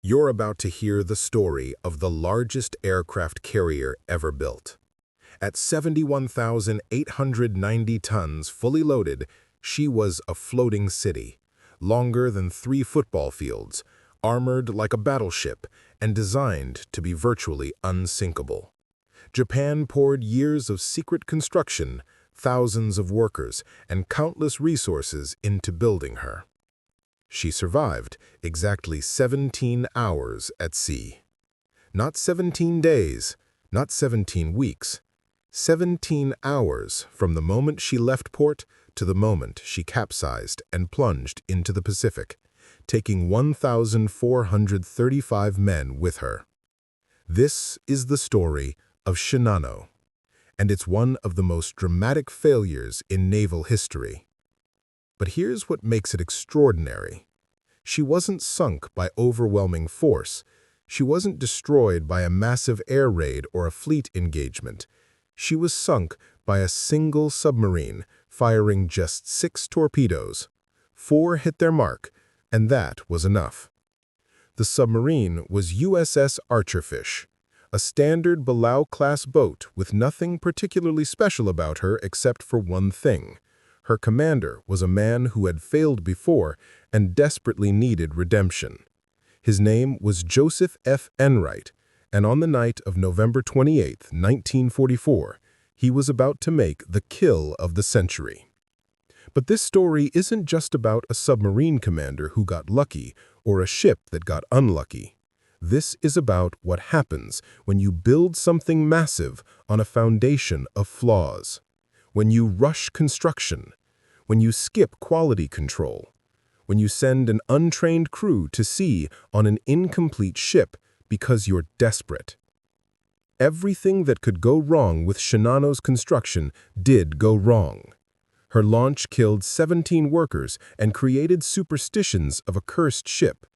You're about to hear the story of the largest aircraft carrier ever built. At 71,890 tons fully loaded, she was a floating city, longer than 3 football fields, armored like a battleship, and designed to be virtually unsinkable. Japan poured years of secret construction, thousands of workers, and countless resources into building her. She survived exactly 17 hours at sea. Not 17 days, not 17 weeks, 17 hours from the moment she left port to the moment she capsized and plunged into the Pacific, taking 1,435 men with her. This is the story of Shinano, and it's one of the most dramatic failures in naval history. But here's what makes it extraordinary. She wasn't sunk by overwhelming force. She wasn't destroyed by a massive air raid or a fleet engagement. She was sunk by a single submarine firing just 6 torpedoes. 4 hit their mark, and that was enough. The submarine was USS Archerfish, a standard Yamato-class boat with nothing particularly special about her except for one thing. Her commander was a man who had failed before and desperately needed redemption. His name was Joseph F. Enright, and on the night of November 28, 1944, he was about to make the kill of the century. But this story isn't just about a submarine commander who got lucky or a ship that got unlucky. This is about what happens when you build something massive on a foundation of flaws. When you rush construction, when you skip quality control, when you send an untrained crew to sea on an incomplete ship because you're desperate. Everything that could go wrong with Shinano's construction did go wrong. Her launch killed 17 workers and created superstitions of a cursed ship.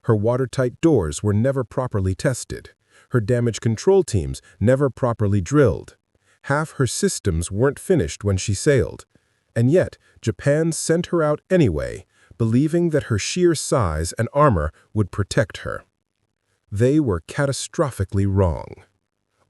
Her watertight doors were never properly tested. Her damage control teams never properly drilled. Half her systems weren't finished when she sailed. And yet, Japan sent her out anyway, believing that her sheer size and armor would protect her. They were catastrophically wrong.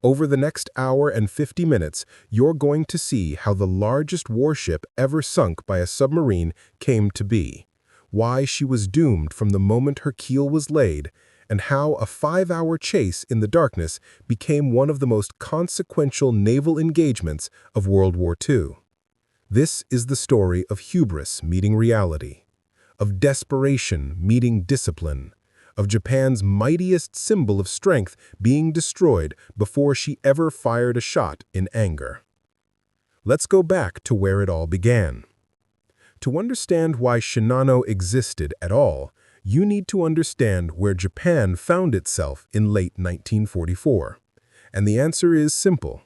Over the next hour and 50 minutes, you're going to see how the largest warship ever sunk by a submarine came to be, why she was doomed from the moment her keel was laid, and how a 5-hour chase in the darkness became one of the most consequential naval engagements of World War II. This is the story of hubris meeting reality, of desperation meeting discipline, of Japan's mightiest symbol of strength being destroyed before she ever fired a shot in anger. Let's go back to where it all began. To understand why Shinano existed at all, you need to understand where Japan found itself in late 1944. And the answer is simple.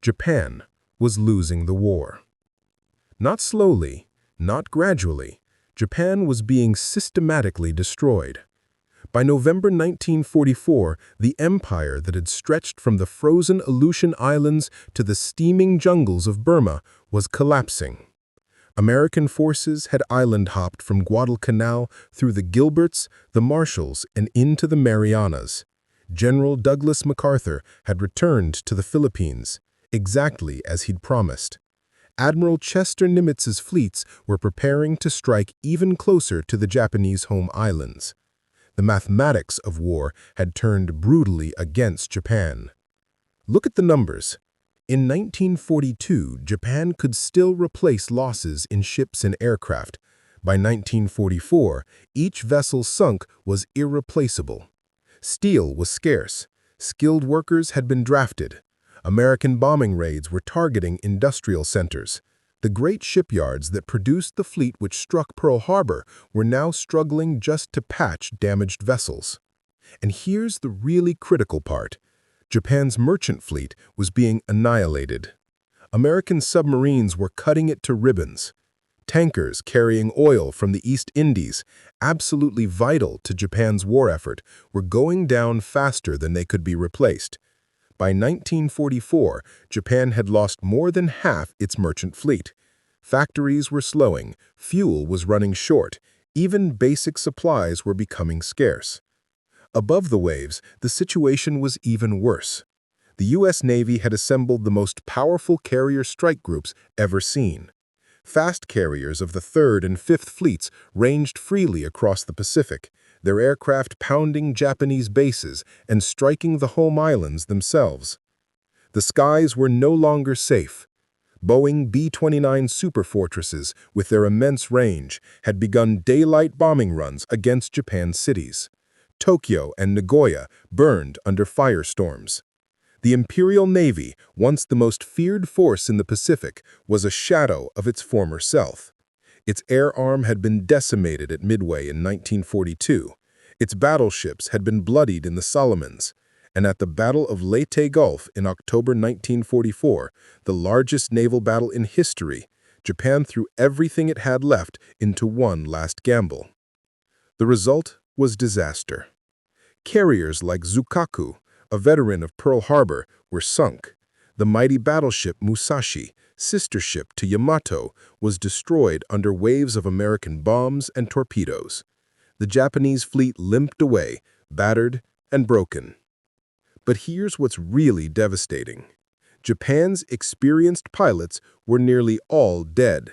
Japan was losing the war. Not slowly, not gradually, Japan was being systematically destroyed. By November 1944, the empire that had stretched from the frozen Aleutian Islands to the steaming jungles of Burma was collapsing. American forces had island-hopped from Guadalcanal through the Gilberts, the Marshalls, and into the Marianas. General Douglas MacArthur had returned to the Philippines, exactly as he'd promised. Admiral Chester Nimitz's fleets were preparing to strike even closer to the Japanese home islands. The mathematics of war had turned brutally against Japan. Look at the numbers. In 1942, Japan could still replace losses in ships and aircraft. By 1944, each vessel sunk was irreplaceable. Steel was scarce. Skilled workers had been drafted. American bombing raids were targeting industrial centers. The great shipyards that produced the fleet which struck Pearl Harbor were now struggling just to patch damaged vessels. And here's the really critical part. Japan's merchant fleet was being annihilated. American submarines were cutting it to ribbons. Tankers carrying oil from the East Indies, absolutely vital to Japan's war effort, were going down faster than they could be replaced. By 1944, Japan had lost more than half its merchant fleet. Factories were slowing, fuel was running short, even basic supplies were becoming scarce. Above the waves, the situation was even worse. The U.S. Navy had assembled the most powerful carrier strike groups ever seen. Fast carriers of the 3rd and 5th Fleets ranged freely across the Pacific, their aircraft pounding Japanese bases and striking the home islands themselves. The skies were no longer safe. Boeing B-29 superfortresses, with their immense range, had begun daylight bombing runs against Japan's cities. Tokyo and Nagoya burned under firestorms. The Imperial Navy, once the most feared force in the Pacific, was a shadow of its former self. Its air arm had been decimated at Midway in 1942. Its battleships had been bloodied in the Solomons. And at the Battle of Leyte Gulf in October 1944, the largest naval battle in history, Japan threw everything it had left into one last gamble. The result was disaster. Carriers like Zukaku, a veteran of Pearl Harbor, were sunk. The mighty battleship Musashi, sister ship to Yamato, was destroyed under waves of American bombs and torpedoes. The Japanese fleet limped away, battered and broken. But here's what's really devastating. Japan's experienced pilots were nearly all dead.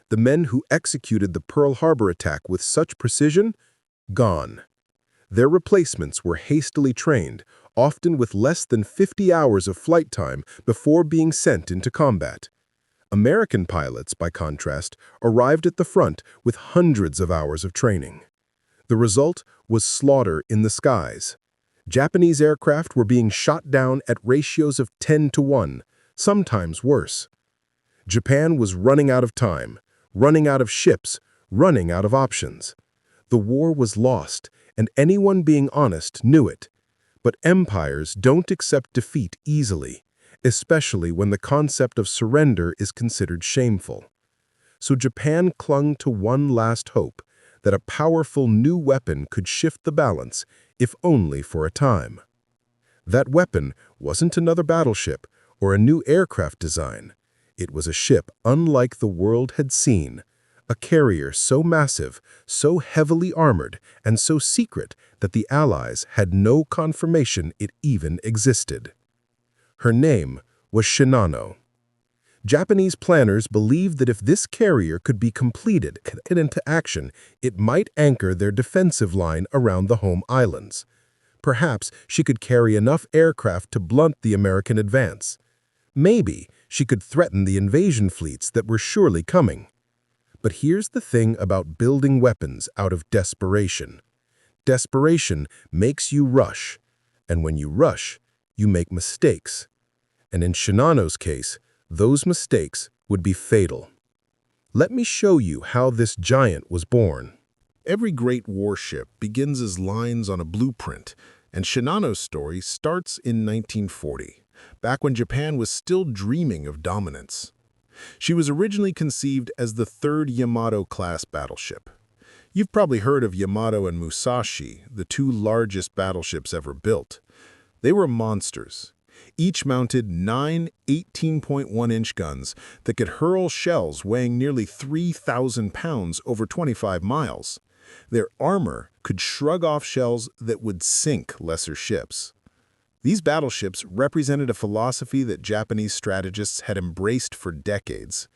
The men who executed the Pearl Harbor attack with such precision, gone. Their replacements were hastily trained, often with less than 50 hours of flight time before being sent into combat. American pilots, by contrast, arrived at the front with hundreds of hours of training. The result was slaughter in the skies. Japanese aircraft were being shot down at ratios of 10-1, sometimes worse. Japan was running out of time, running out of ships, running out of options. The war was lost, and anyone being honest knew it. But empires don't accept defeat easily, especially when the concept of surrender is considered shameful. So Japan clung to one last hope, that a powerful new weapon could shift the balance, if only for a time. That weapon wasn't another battleship or a new aircraft design. It was a ship unlike the world had seen, a carrier so massive, so heavily armored, and so secret that the Allies had no confirmation it even existed. Her name was Shinano. Japanese planners believed that if this carrier could be completed and into action, it might anchor their defensive line around the home islands. Perhaps she could carry enough aircraft to blunt the American advance. Maybe she could threaten the invasion fleets that were surely coming. But here's the thing about building weapons out of desperation. Desperation makes you rush, and when you rush, you make mistakes. And in Shinano's case, those mistakes would be fatal. Let me show you how this giant was born. Every great warship begins as lines on a blueprint, and Shinano's story starts in 1940, back when Japan was still dreaming of dominance. She was originally conceived as the 3rd Yamato-class battleship. You've probably heard of Yamato and Musashi, the 2 largest battleships ever built. They were monsters. Each mounted 9 18.1-inch guns that could hurl shells weighing nearly 3,000 pounds over 25 miles. Their armor could shrug off shells that would sink lesser ships. These battleships represented a philosophy that Japanese strategists had embraced for decades.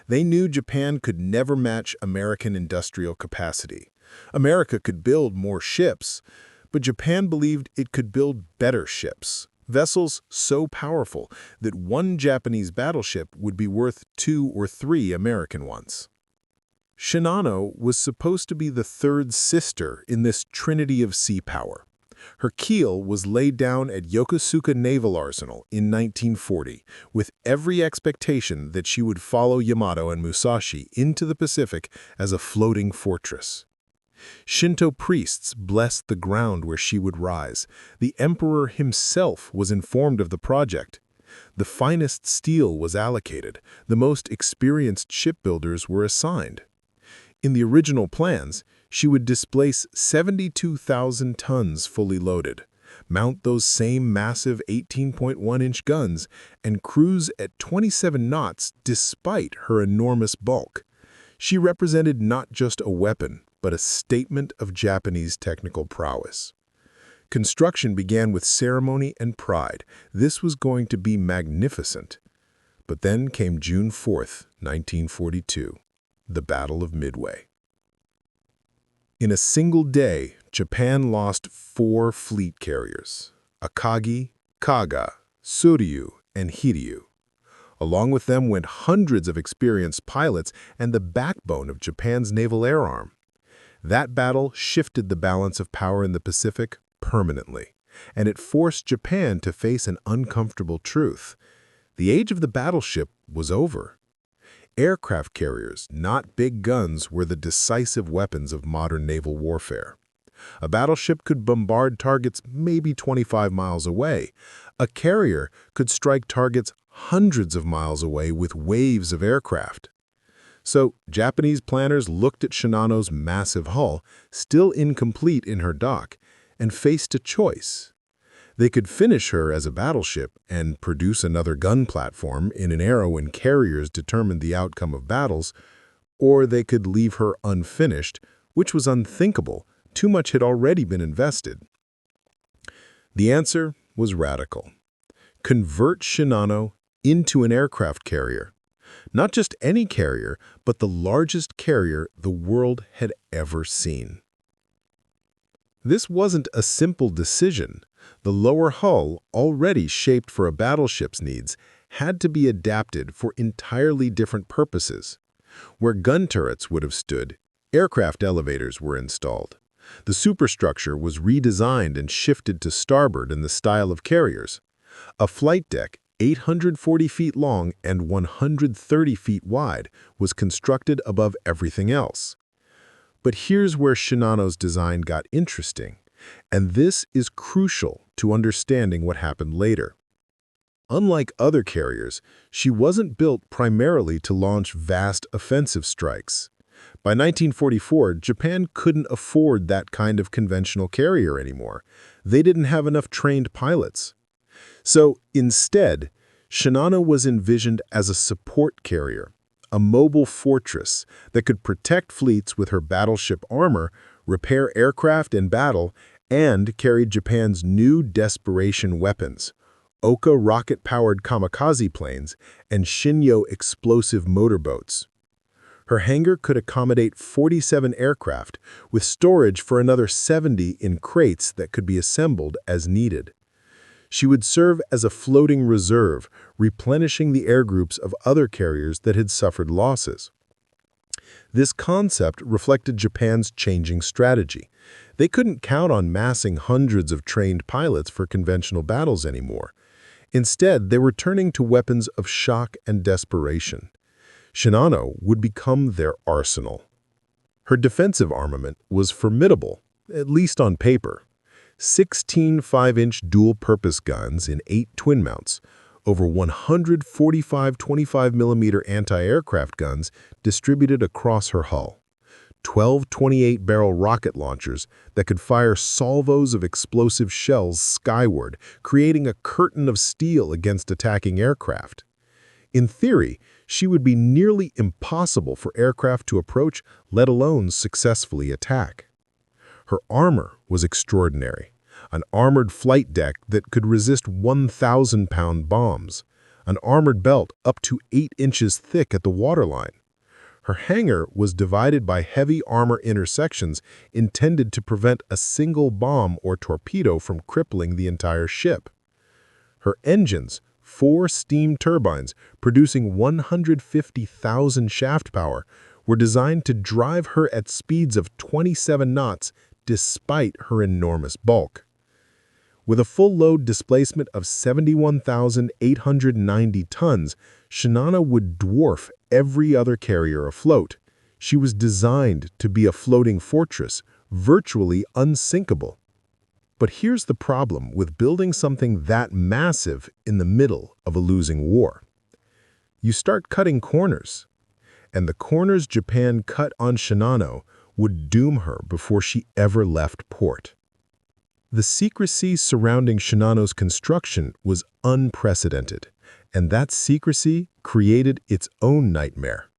They knew Japan could never match American industrial capacity. America could build more ships, but Japan believed it could build better ships. Vessels so powerful that one Japanese battleship would be worth 2 or 3 American ones. Shinano was supposed to be the 3rd sister in this trinity of sea power. Her keel was laid down at Yokosuka Naval Arsenal in 1940, with every expectation that she would follow Yamato and Musashi into the Pacific as a floating fortress. Shinto priests blessed the ground where she would rise. The emperor himself was informed of the project. The finest steel was allocated. The most experienced shipbuilders were assigned. In the original plans, she would displace 72,000 tons fully loaded, mount those same massive 18.1-inch guns, and cruise at 27 knots despite her enormous bulk. She represented not just a weapon, but a statement of Japanese technical prowess. Construction began with ceremony and pride. This was going to be magnificent. But then came June 4th, 1942, the Battle of Midway. In a single day, Japan lost 4 fleet carriers: Akagi, Kaga, Suryu, and Hiryu. Along with them went hundreds of experienced pilots and the backbone of Japan's naval air arm. That battle shifted the balance of power in the Pacific permanently, and it forced Japan to face an uncomfortable truth. The age of the battleship was over. Aircraft carriers, not big guns, were the decisive weapons of modern naval warfare. A battleship could bombard targets maybe 25 miles away. A carrier could strike targets hundreds of miles away with waves of aircraft. So Japanese planners looked at Shinano's massive hull, still incomplete in her dock, and faced a choice. They could finish her as a battleship and produce another gun platform in an era when carriers determined the outcome of battles, or they could leave her unfinished, which was unthinkable. Too much had already been invested. The answer was radical. Convert Shinano into an aircraft carrier. Not just any carrier, but the largest carrier the world had ever seen. This wasn't a simple decision. The lower hull, already shaped for a battleship's needs, had to be adapted for entirely different purposes. Where gun turrets would have stood, aircraft elevators were installed. The superstructure was redesigned and shifted to starboard in the style of carriers. A flight deck, 840 feet long and 130 feet wide, was constructed above everything else. But here's where Shinano's design got interesting, and this is crucial to understanding what happened later. Unlike other carriers, she wasn't built primarily to launch vast offensive strikes. By 1944, Japan couldn't afford that kind of conventional carrier anymore. They didn't have enough trained pilots. So instead, Shinano was envisioned as a support carrier, a mobile fortress that could protect fleets with her battleship armor, repair aircraft in battle, and carry Japan's new desperation weapons: Oka rocket-powered kamikaze planes and Shinyo explosive motorboats. Her hangar could accommodate 47 aircraft, with storage for another 70 in crates that could be assembled as needed. She would serve as a floating reserve, replenishing the air groups of other carriers that had suffered losses. This concept reflected Japan's changing strategy. They couldn't count on massing hundreds of trained pilots for conventional battles anymore. Instead, they were turning to weapons of shock and desperation. Shinano would become their arsenal. Her defensive armament was formidable, at least on paper. 16 5-inch dual-purpose guns in 8 twin mounts, over 145 25mm anti-aircraft guns distributed across her hull, 12 28-barrel rocket launchers that could fire salvos of explosive shells skyward, creating a curtain of steel against attacking aircraft. In theory, she would be nearly impossible for aircraft to approach, let alone successfully attack. Her armor was extraordinary. An armored flight deck that could resist 1,000-pound bombs. An armored belt up to 8 inches thick at the waterline. Her hangar was divided by heavy armor intersections intended to prevent a single bomb or torpedo from crippling the entire ship. Her engines, 4 steam turbines producing 150,000 shaft power, were designed to drive her at speeds of 27 knots despite her enormous bulk. With a full load displacement of 71,890 tons, Shinano would dwarf every other carrier afloat. She was designed to be a floating fortress, virtually unsinkable. But here's the problem with building something that massive in the middle of a losing war. You start cutting corners, and the corners Japan cut on Shinano would doom her before she ever left port. The secrecy surrounding Shinano's construction was unprecedented, and that secrecy created its own nightmare.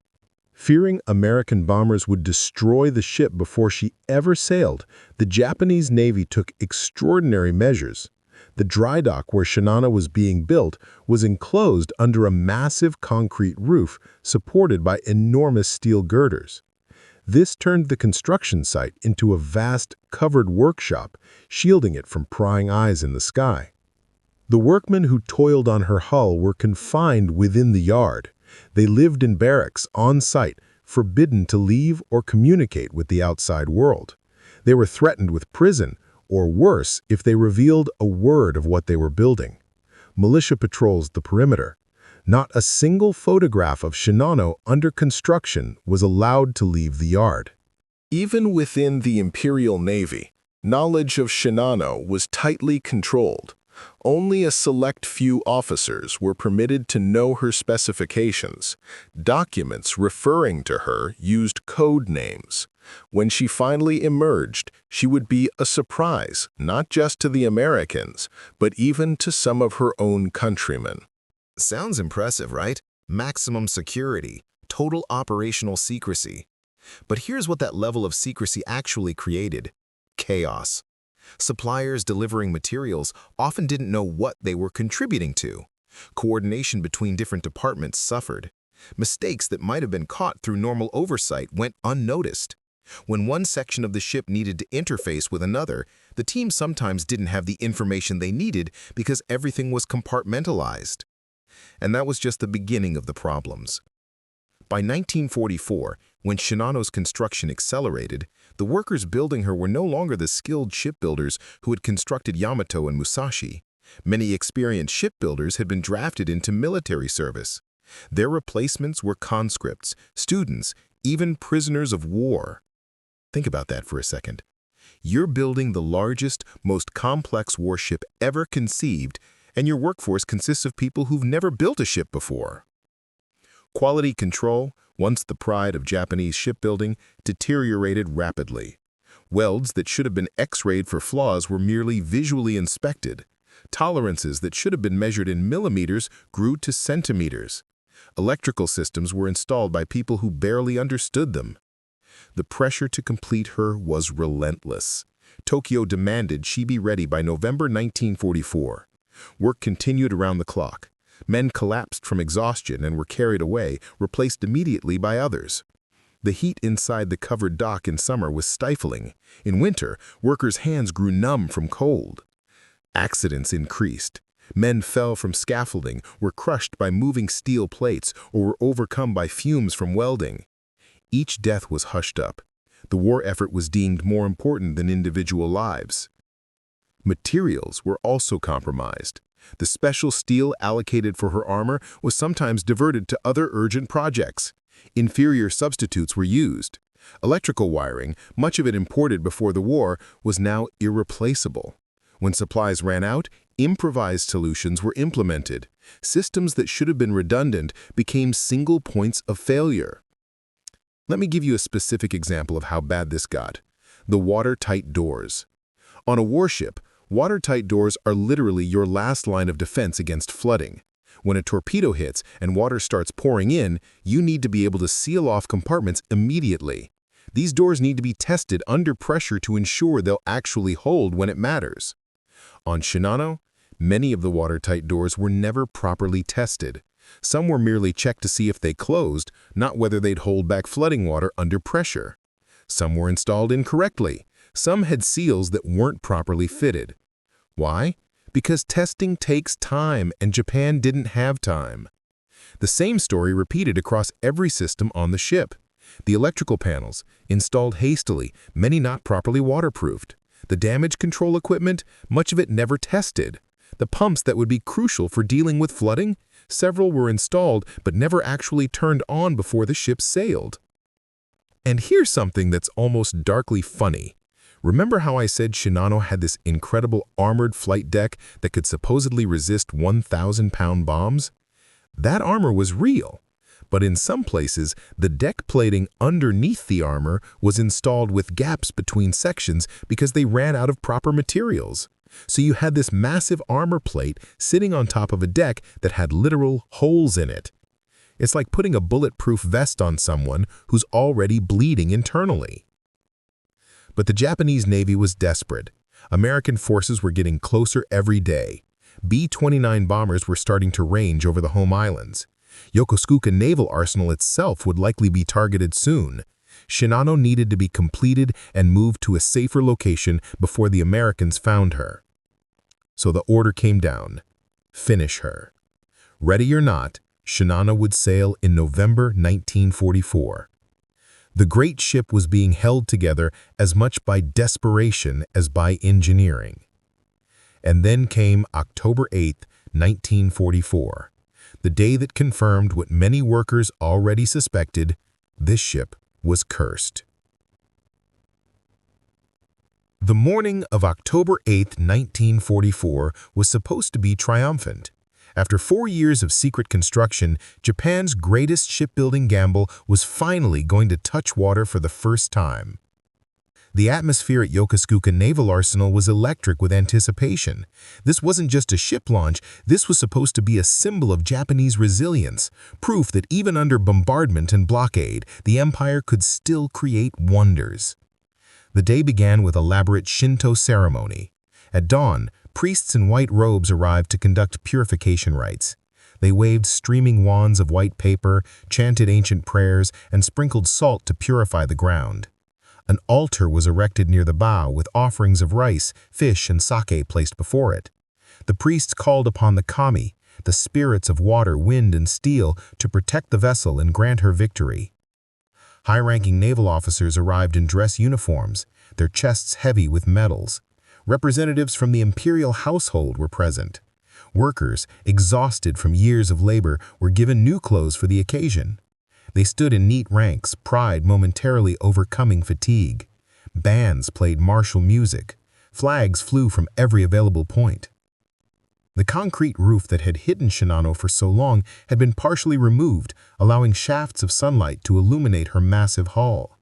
Fearing American bombers would destroy the ship before she ever sailed, the Japanese Navy took extraordinary measures. The dry dock where Shinano was being built was enclosed under a massive concrete roof supported by enormous steel girders. This turned the construction site into a vast, covered workshop, shielding it from prying eyes in the sky. The workmen who toiled on her hull were confined within the yard. They lived in barracks on site, forbidden to leave or communicate with the outside world. They were threatened with prison, or worse if they revealed a word of what they were building. Militia patrols the perimeter. Not a single photograph of Shinano under construction was allowed to leave the yard. Even within the Imperial Navy, knowledge of Shinano was tightly controlled. Only a select few officers were permitted to know her specifications. Documents referring to her used code names. When she finally emerged, she would be a surprise, not just to the Americans, but even to some of her own countrymen. Sounds impressive, right? Maximum security, total operational secrecy. But here's what that level of secrecy actually created: chaos. Suppliers delivering materials often didn't know what they were contributing to. Coordination between different departments suffered. Mistakes that might have been caught through normal oversight went unnoticed. When one section of the ship needed to interface with another, the team sometimes didn't have the information they needed because everything was compartmentalized. And that was just the beginning of the problems. By 1944, when Shinano's construction accelerated, the workers building her were no longer the skilled shipbuilders who had constructed Yamato and Musashi. Many experienced shipbuilders had been drafted into military service. Their replacements were conscripts, students, even prisoners of war. Think about that for a second. You're building the largest, most complex warship ever conceived, and your workforce consists of people who've never built a ship before. Quality control, once the pride of Japanese shipbuilding, deteriorated rapidly. Welds that should have been X-rayed for flaws were merely visually inspected. Tolerances that should have been measured in millimeters grew to centimeters. Electrical systems were installed by people who barely understood them. The pressure to complete her was relentless. Tokyo demanded she be ready by November 1944. Work continued around the clock. Men collapsed from exhaustion and were carried away, replaced immediately by others. The heat inside the covered dock in summer was stifling. In winter, workers' hands grew numb from cold. Accidents increased. Men fell from scaffolding, were crushed by moving steel plates, or were overcome by fumes from welding. Each death was hushed up. The war effort was deemed more important than individual lives. Materials were also compromised. The special steel allocated for her armor was sometimes diverted to other urgent projects. Inferior substitutes were used. Electrical wiring, much of it imported before the war, was now irreplaceable. When supplies ran out, improvised solutions were implemented. Systems that should have been redundant became single points of failure. Let me give you a specific example of how bad this got. The watertight doors. On a warship, watertight doors are literally your last line of defense against flooding. When a torpedo hits and water starts pouring in, you need to be able to seal off compartments immediately. These doors need to be tested under pressure to ensure they'll actually hold when it matters. On Shinano, many of the watertight doors were never properly tested. Some were merely checked to see if they closed, not whether they'd hold back flooding water under pressure. Some were installed incorrectly. Some had seals that weren't properly fitted. Why? Because testing takes time, and Japan didn't have time. The same story repeated across every system on the ship. The electrical panels, installed hastily, many not properly waterproofed. The damage control equipment, much of it never tested. The pumps that would be crucial for dealing with flooding, several were installed but never actually turned on before the ship sailed. And here's something that's almost darkly funny. Remember how I said Shinano had this incredible armored flight deck that could supposedly resist 1,000-pound bombs? That armor was real, but in some places, the deck plating underneath the armor was installed with gaps between sections because they ran out of proper materials. So you had this massive armor plate sitting on top of a deck that had literal holes in it. It's like putting a bulletproof vest on someone who's already bleeding internally. But the Japanese Navy was desperate. American forces were getting closer every day. B-29 bombers were starting to range over the home islands. Yokosuka Naval Arsenal itself would likely be targeted soon. Shinano needed to be completed and moved to a safer location before the Americans found her. So the order came down: finish her. Ready or not, Shinano would sail in November 1944. The great ship was being held together as much by desperation as by engineering. And then came October 8, 1944, the day that confirmed what many workers already suspected: this ship was cursed. The morning of October 8, 1944 was supposed to be triumphant. After 4 years of secret construction, Japan's greatest shipbuilding gamble was finally going to touch water for the first time. The atmosphere at Yokosuka Naval Arsenal was electric with anticipation. This wasn't just a ship launch, this was supposed to be a symbol of Japanese resilience, proof that even under bombardment and blockade, the empire could still create wonders. The day began with elaborate Shinto ceremony. At dawn, priests in white robes arrived to conduct purification rites. They waved streaming wands of white paper, chanted ancient prayers, and sprinkled salt to purify the ground. An altar was erected near the bow with offerings of rice, fish, and sake placed before it. The priests called upon the kami, the spirits of water, wind, and steel, to protect the vessel and grant her victory. High-ranking naval officers arrived in dress uniforms, their chests heavy with medals. Representatives from the imperial household were present. Workers, exhausted from years of labor, were given new clothes for the occasion. They stood in neat ranks, pride momentarily overcoming fatigue. Bands played martial music. Flags flew from every available point. The concrete roof that had hidden Shinano for so long had been partially removed, allowing shafts of sunlight to illuminate her massive hull.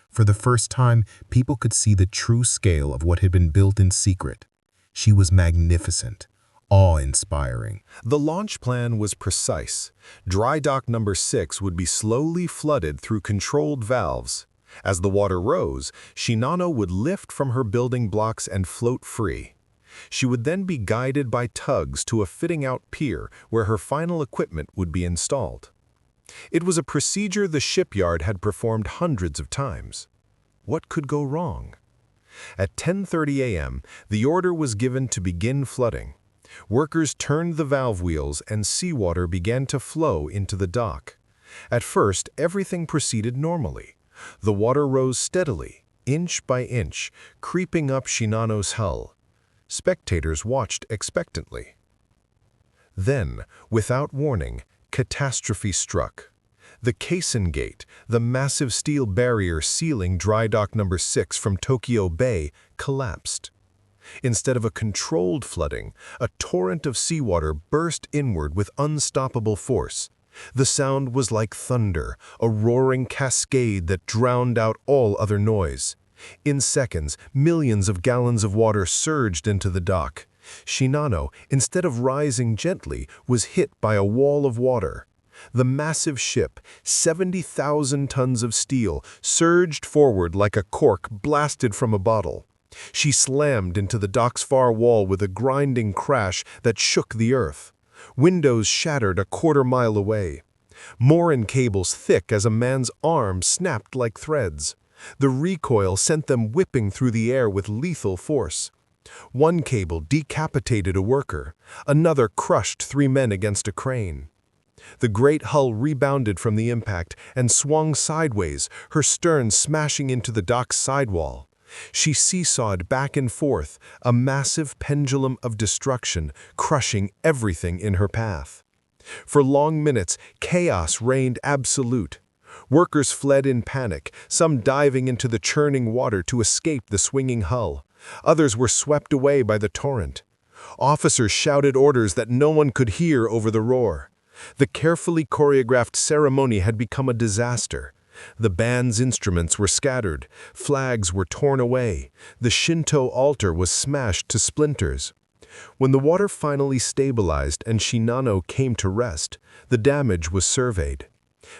For the first time, people could see the true scale of what had been built in secret. She was magnificent, awe-inspiring. The launch plan was precise. Dry dock number 6 would be slowly flooded through controlled valves. As the water rose, Shinano would lift from her building blocks and float free. She would then be guided by tugs to a fitting-out pier where her final equipment would be installed. It was a procedure the shipyard had performed hundreds of times. What could go wrong? At 10:30 a.m., the order was given to begin flooding. Workers turned the valve wheels and seawater began to flow into the dock. At first, everything proceeded normally. The water rose steadily, inch by inch, creeping up Shinano's hull. Spectators watched expectantly. Then, without warning, catastrophe struck. The Caisson Gate, the massive steel barrier sealing dry dock number 6 from Tokyo Bay, collapsed. Instead of a controlled flooding, a torrent of seawater burst inward with unstoppable force. The sound was like thunder, a roaring cascade that drowned out all other noise. In seconds, millions of gallons of water surged into the dock. Shinano, instead of rising gently, was hit by a wall of water. The massive ship, 70,000 tons of steel, surged forward like a cork blasted from a bottle. She slammed into the dock's far wall with a grinding crash that shook the earth. Windows shattered a quarter-mile away. Mooring cables thick as a man's arm snapped like threads. The recoil sent them whipping through the air with lethal force. One cable decapitated a worker. Another crushed 3 men against a crane. The great hull rebounded from the impact and swung sideways, her stern smashing into the dock's sidewall. She seesawed back and forth, a massive pendulum of destruction, crushing everything in her path. For long minutes, chaos reigned absolute. Workers fled in panic, some diving into the churning water to escape the swinging hull. Others were swept away by the torrent. Officers shouted orders that no one could hear over the roar. The carefully choreographed ceremony had become a disaster. The band's instruments were scattered, flags were torn away, the Shinto altar was smashed to splinters. When the water finally stabilized and Shinano came to rest, the damage was surveyed.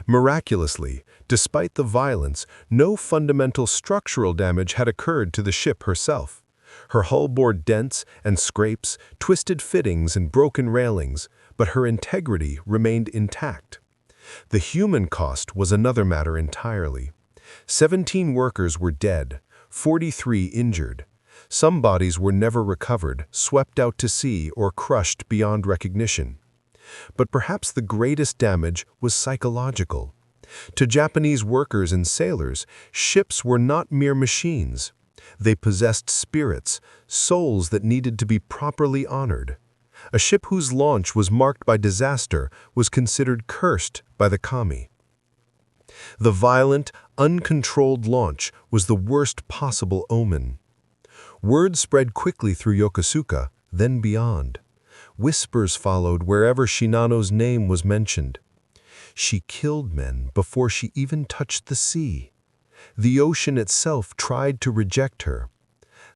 Miraculously, despite the violence, no fundamental structural damage had occurred to the ship herself. Her hull bore dents and scrapes, twisted fittings and broken railings, but her integrity remained intact. The human cost was another matter entirely. 17 workers were dead, 43 injured. Some bodies were never recovered, swept out to sea, or crushed beyond recognition. But perhaps the greatest damage was psychological. To Japanese workers and sailors, ships were not mere machines. They possessed spirits, souls that needed to be properly honored. A ship whose launch was marked by disaster was considered cursed by the kami. The violent, uncontrolled launch was the worst possible omen. Word spread quickly through Yokosuka, then beyond. Whispers followed wherever Shinano's name was mentioned. She killed men before she even touched the sea. The ocean itself tried to reject her.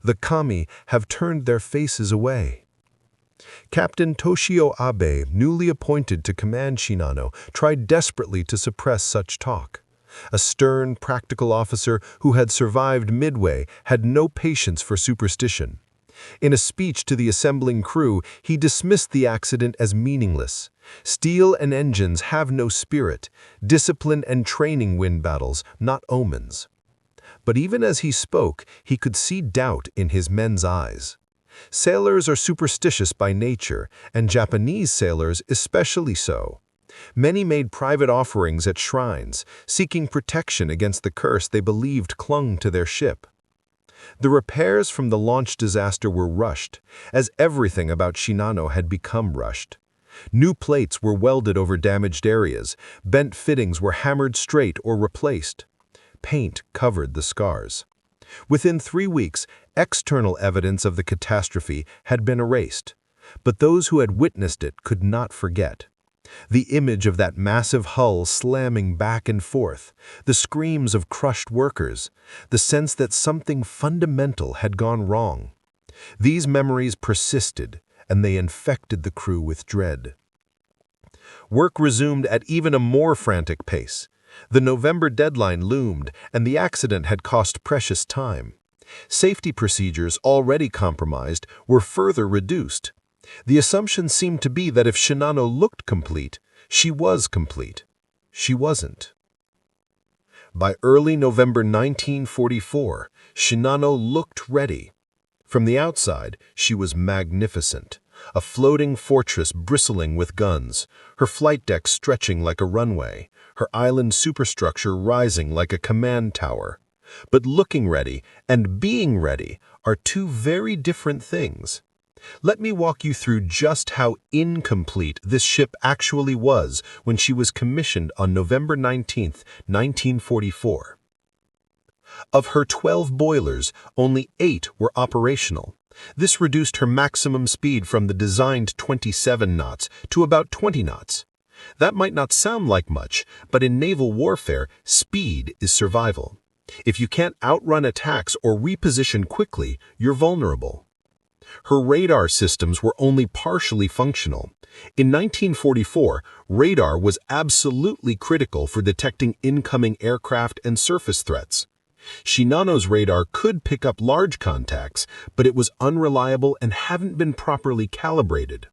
The kami have turned their faces away. Captain Toshio Abe, newly appointed to command Shinano, tried desperately to suppress such talk. A stern, practical officer who had survived Midway had no patience for superstition. In a speech to the assembling crew, he dismissed the accident as meaningless. Steel and engines have no spirit. Discipline and training win battles, not omens. But even as he spoke, he could see doubt in his men's eyes. Sailors are superstitious by nature, and Japanese sailors especially so. Many made private offerings at shrines, seeking protection against the curse they believed clung to their ship. The repairs from the launch disaster were rushed, as everything about Shinano had become rushed. New plates were welded over damaged areas, bent fittings were hammered straight or replaced. Paint covered the scars. Within 3 weeks, external evidence of the catastrophe had been erased, but those who had witnessed it could not forget. The image of that massive hull slamming back and forth, the screams of crushed workers, the sense that something fundamental had gone wrong. These memories persisted, and they infected the crew with dread. Work resumed at even a more frantic pace. The November deadline loomed, and the accident had cost precious time. Safety procedures, already compromised, were further reduced. The assumption seemed to be that if Shinano looked complete, she was complete. She wasn't. By early November 1944, Shinano looked ready. From the outside, she was magnificent, a floating fortress bristling with guns, her flight deck stretching like a runway, her island superstructure rising like a command tower. But looking ready and being ready are two very different things. Let me walk you through just how incomplete this ship actually was when she was commissioned on November 19, 1944. Of her 12 boilers, only 8 were operational. This reduced her maximum speed from the designed 27 knots to about 20 knots. That might not sound like much, but in naval warfare, speed is survival. If you can't outrun attacks or reposition quickly, you're vulnerable. Her radar systems were only partially functional. In 1944, radar was absolutely critical for detecting incoming aircraft and surface threats. Shinano's radar could pick up large contacts, but it was unreliable and hadn't been properly calibrated.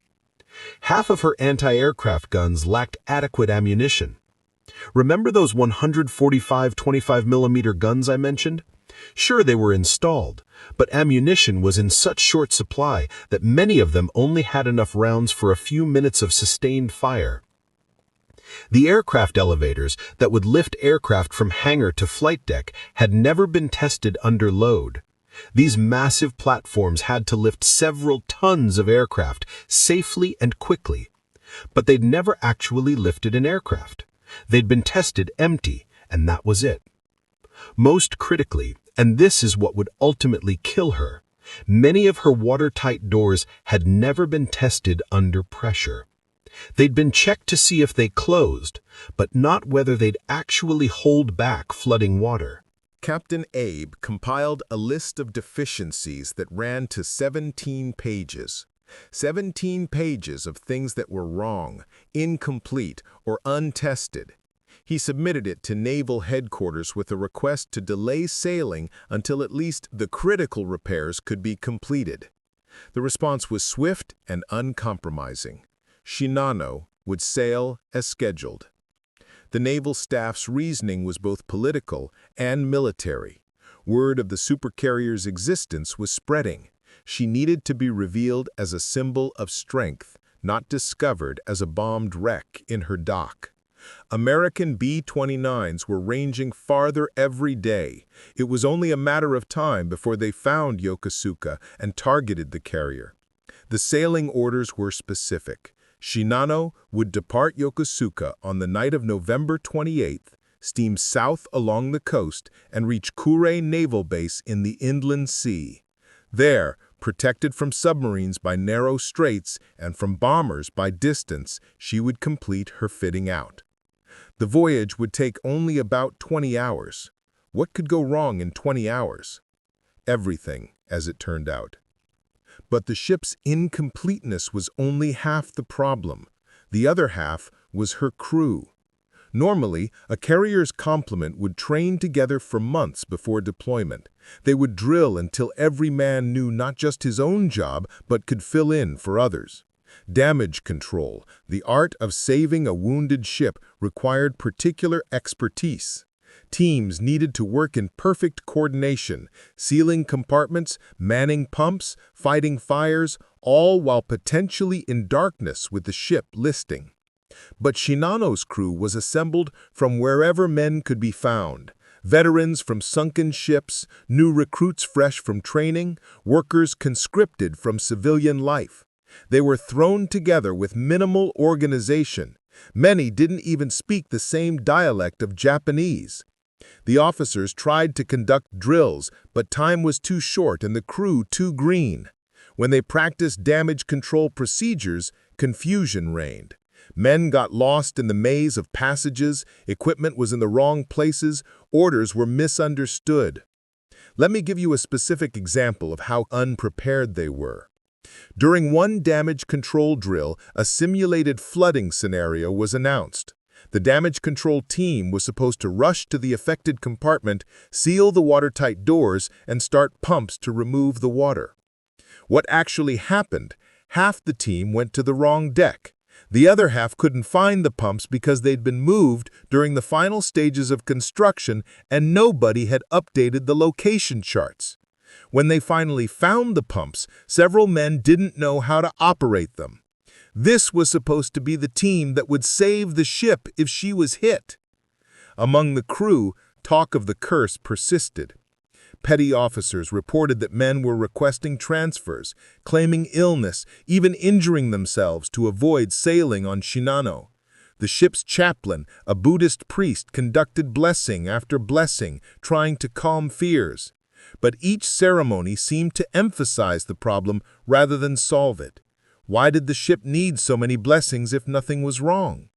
Half of her anti-aircraft guns lacked adequate ammunition. Remember those 145 25mm guns I mentioned? Sure, they were installed, but ammunition was in such short supply that many of them only had enough rounds for a few minutes of sustained fire. The aircraft elevators that would lift aircraft from hangar to flight deck had never been tested under load. These massive platforms had to lift several tons of aircraft safely and quickly, but they'd never actually lifted an aircraft. They'd been tested empty, and that was it. Most critically, and this is what would ultimately kill her, many of her watertight doors had never been tested under pressure. They'd been checked to see if they closed, but not whether they'd actually hold back flooding water. Captain Abe compiled a list of deficiencies that ran to 17 pages. 17 pages of things that were wrong, incomplete, or untested. He submitted it to Naval Headquarters with a request to delay sailing until at least the critical repairs could be completed. The response was swift and uncompromising. Shinano would sail as scheduled. The naval staff's reasoning was both political and military. Word of the supercarrier's existence was spreading. She needed to be revealed as a symbol of strength, not discovered as a bombed wreck in her dock. American B-29s were ranging farther every day. It was only a matter of time before they found Yokosuka and targeted the carrier. The sailing orders were specific. Shinano would depart Yokosuka on the night of November 28th, steam south along the coast, and reach Kure Naval Base in the Inland Sea. There, protected from submarines by narrow straits and from bombers by distance, she would complete her fitting out. The voyage would take only about 20 hours. What could go wrong in 20 hours? Everything, as it turned out. But the ship's incompleteness was only half the problem. The other half was her crew. Normally, a carrier's complement would train together for months before deployment. They would drill until every man knew not just his own job, but could fill in for others. Damage control, the art of saving a wounded ship, required particular expertise. Teams needed to work in perfect coordination, sealing compartments, manning pumps, fighting fires, all while potentially in darkness with the ship listing. But Shinano's crew was assembled from wherever men could be found. Veterans from sunken ships, new recruits fresh from training, workers conscripted from civilian life. They were thrown together with minimal organization. Many didn't even speak the same dialect of Japanese. The officers tried to conduct drills, but time was too short and the crew too green. When they practiced damage control procedures, confusion reigned. Men got lost in the maze of passages, equipment was in the wrong places, orders were misunderstood. Let me give you a specific example of how unprepared they were. During one damage control drill, a simulated flooding scenario was announced. The damage control team was supposed to rush to the affected compartment, seal the watertight doors, and start pumps to remove the water. What actually happened? Half the team went to the wrong deck. The other half couldn't find the pumps because they'd been moved during the final stages of construction and nobody had updated the location charts. When they finally found the pumps, several men didn't know how to operate them. This was supposed to be the team that would save the ship if she was hit. Among the crew, talk of the curse persisted. Petty officers reported that men were requesting transfers, claiming illness, even injuring themselves to avoid sailing on Shinano. The ship's chaplain, a Buddhist priest, conducted blessing after blessing, trying to calm fears. But each ceremony seemed to emphasize the problem rather than solve it. Why did the ship need so many blessings if nothing was wrong?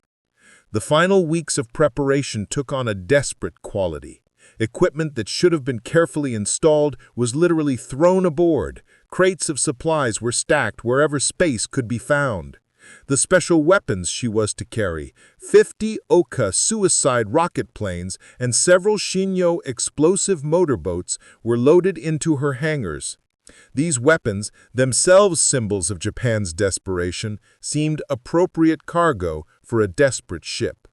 The final weeks of preparation took on a desperate quality. Equipment that should have been carefully installed was literally thrown aboard. Crates of supplies were stacked wherever space could be found. The special weapons she was to carry, 50 Oka suicide rocket planes and several Shinyo explosive motorboats, were loaded into her hangars. These weapons, themselves symbols of Japan's desperation, seemed appropriate cargo for a desperate ship.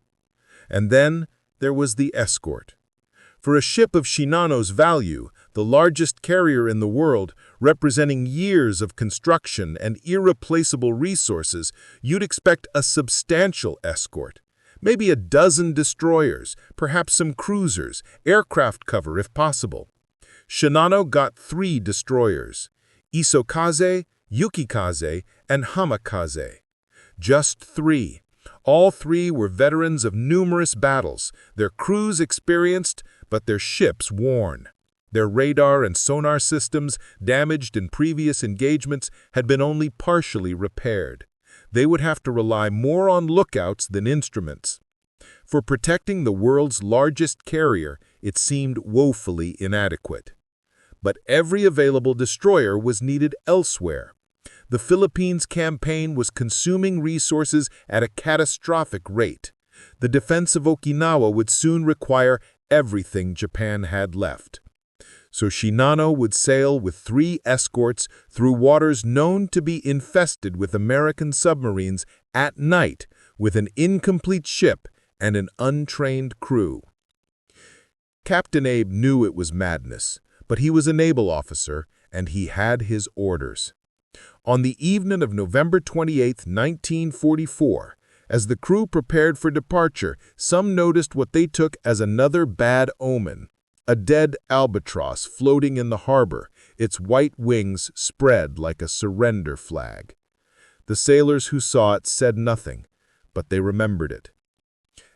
And then there was the escort. For a ship of Shinano's value, the largest carrier in the world, representing years of construction and irreplaceable resources, you'd expect a substantial escort. Maybe a dozen destroyers, perhaps some cruisers, aircraft cover if possible. Shinano got 3 destroyers, Isokaze, Yukikaze, and Hamakaze. Just 3. All 3 were veterans of numerous battles, their crews experienced, but their ships worn. Their radar and sonar systems, damaged in previous engagements, had been only partially repaired. They would have to rely more on lookouts than instruments. For protecting the world's largest carrier, it seemed woefully inadequate. But every available destroyer was needed elsewhere. The Philippines campaign was consuming resources at a catastrophic rate. The defense of Okinawa would soon require everything Japan had left. So Shinano would sail with 3 escorts through waters known to be infested with American submarines at night with an incomplete ship and an untrained crew. Captain Abe knew it was madness, but he was a naval officer and he had his orders. On the evening of November 28, 1944, as the crew prepared for departure, some noticed what they took as another bad omen. A dead albatross floating in the harbor, its white wings spread like a surrender flag. The sailors who saw it said nothing, but they remembered it.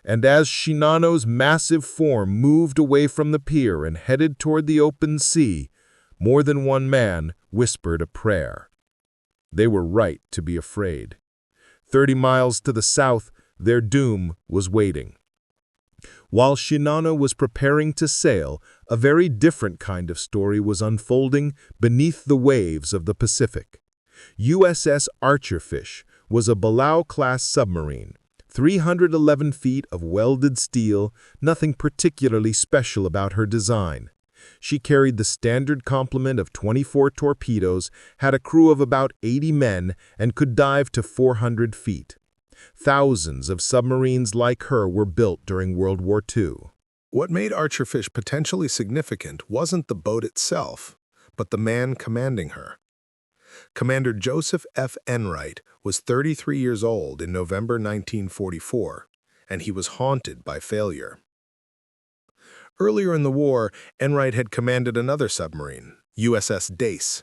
And as Shinano's massive form moved away from the pier and headed toward the open sea, more than one man whispered a prayer. They were right to be afraid. 30 miles to the south, their doom was waiting. While Shinano was preparing to sail, a very different kind of story was unfolding beneath the waves of the Pacific. USS Archerfish was a Yamato-class submarine, 311 feet of welded steel, nothing particularly special about her design. She carried the standard complement of 24 torpedoes, had a crew of about 80 men, and could dive to 400 feet. Thousands of submarines like her were built during World War II. What made Archerfish potentially significant wasn't the boat itself, but the man commanding her. Commander Joseph F. Enright was 33 years old in November 1944, and he was haunted by failure. Earlier in the war, Enright had commanded another submarine, USS Dace.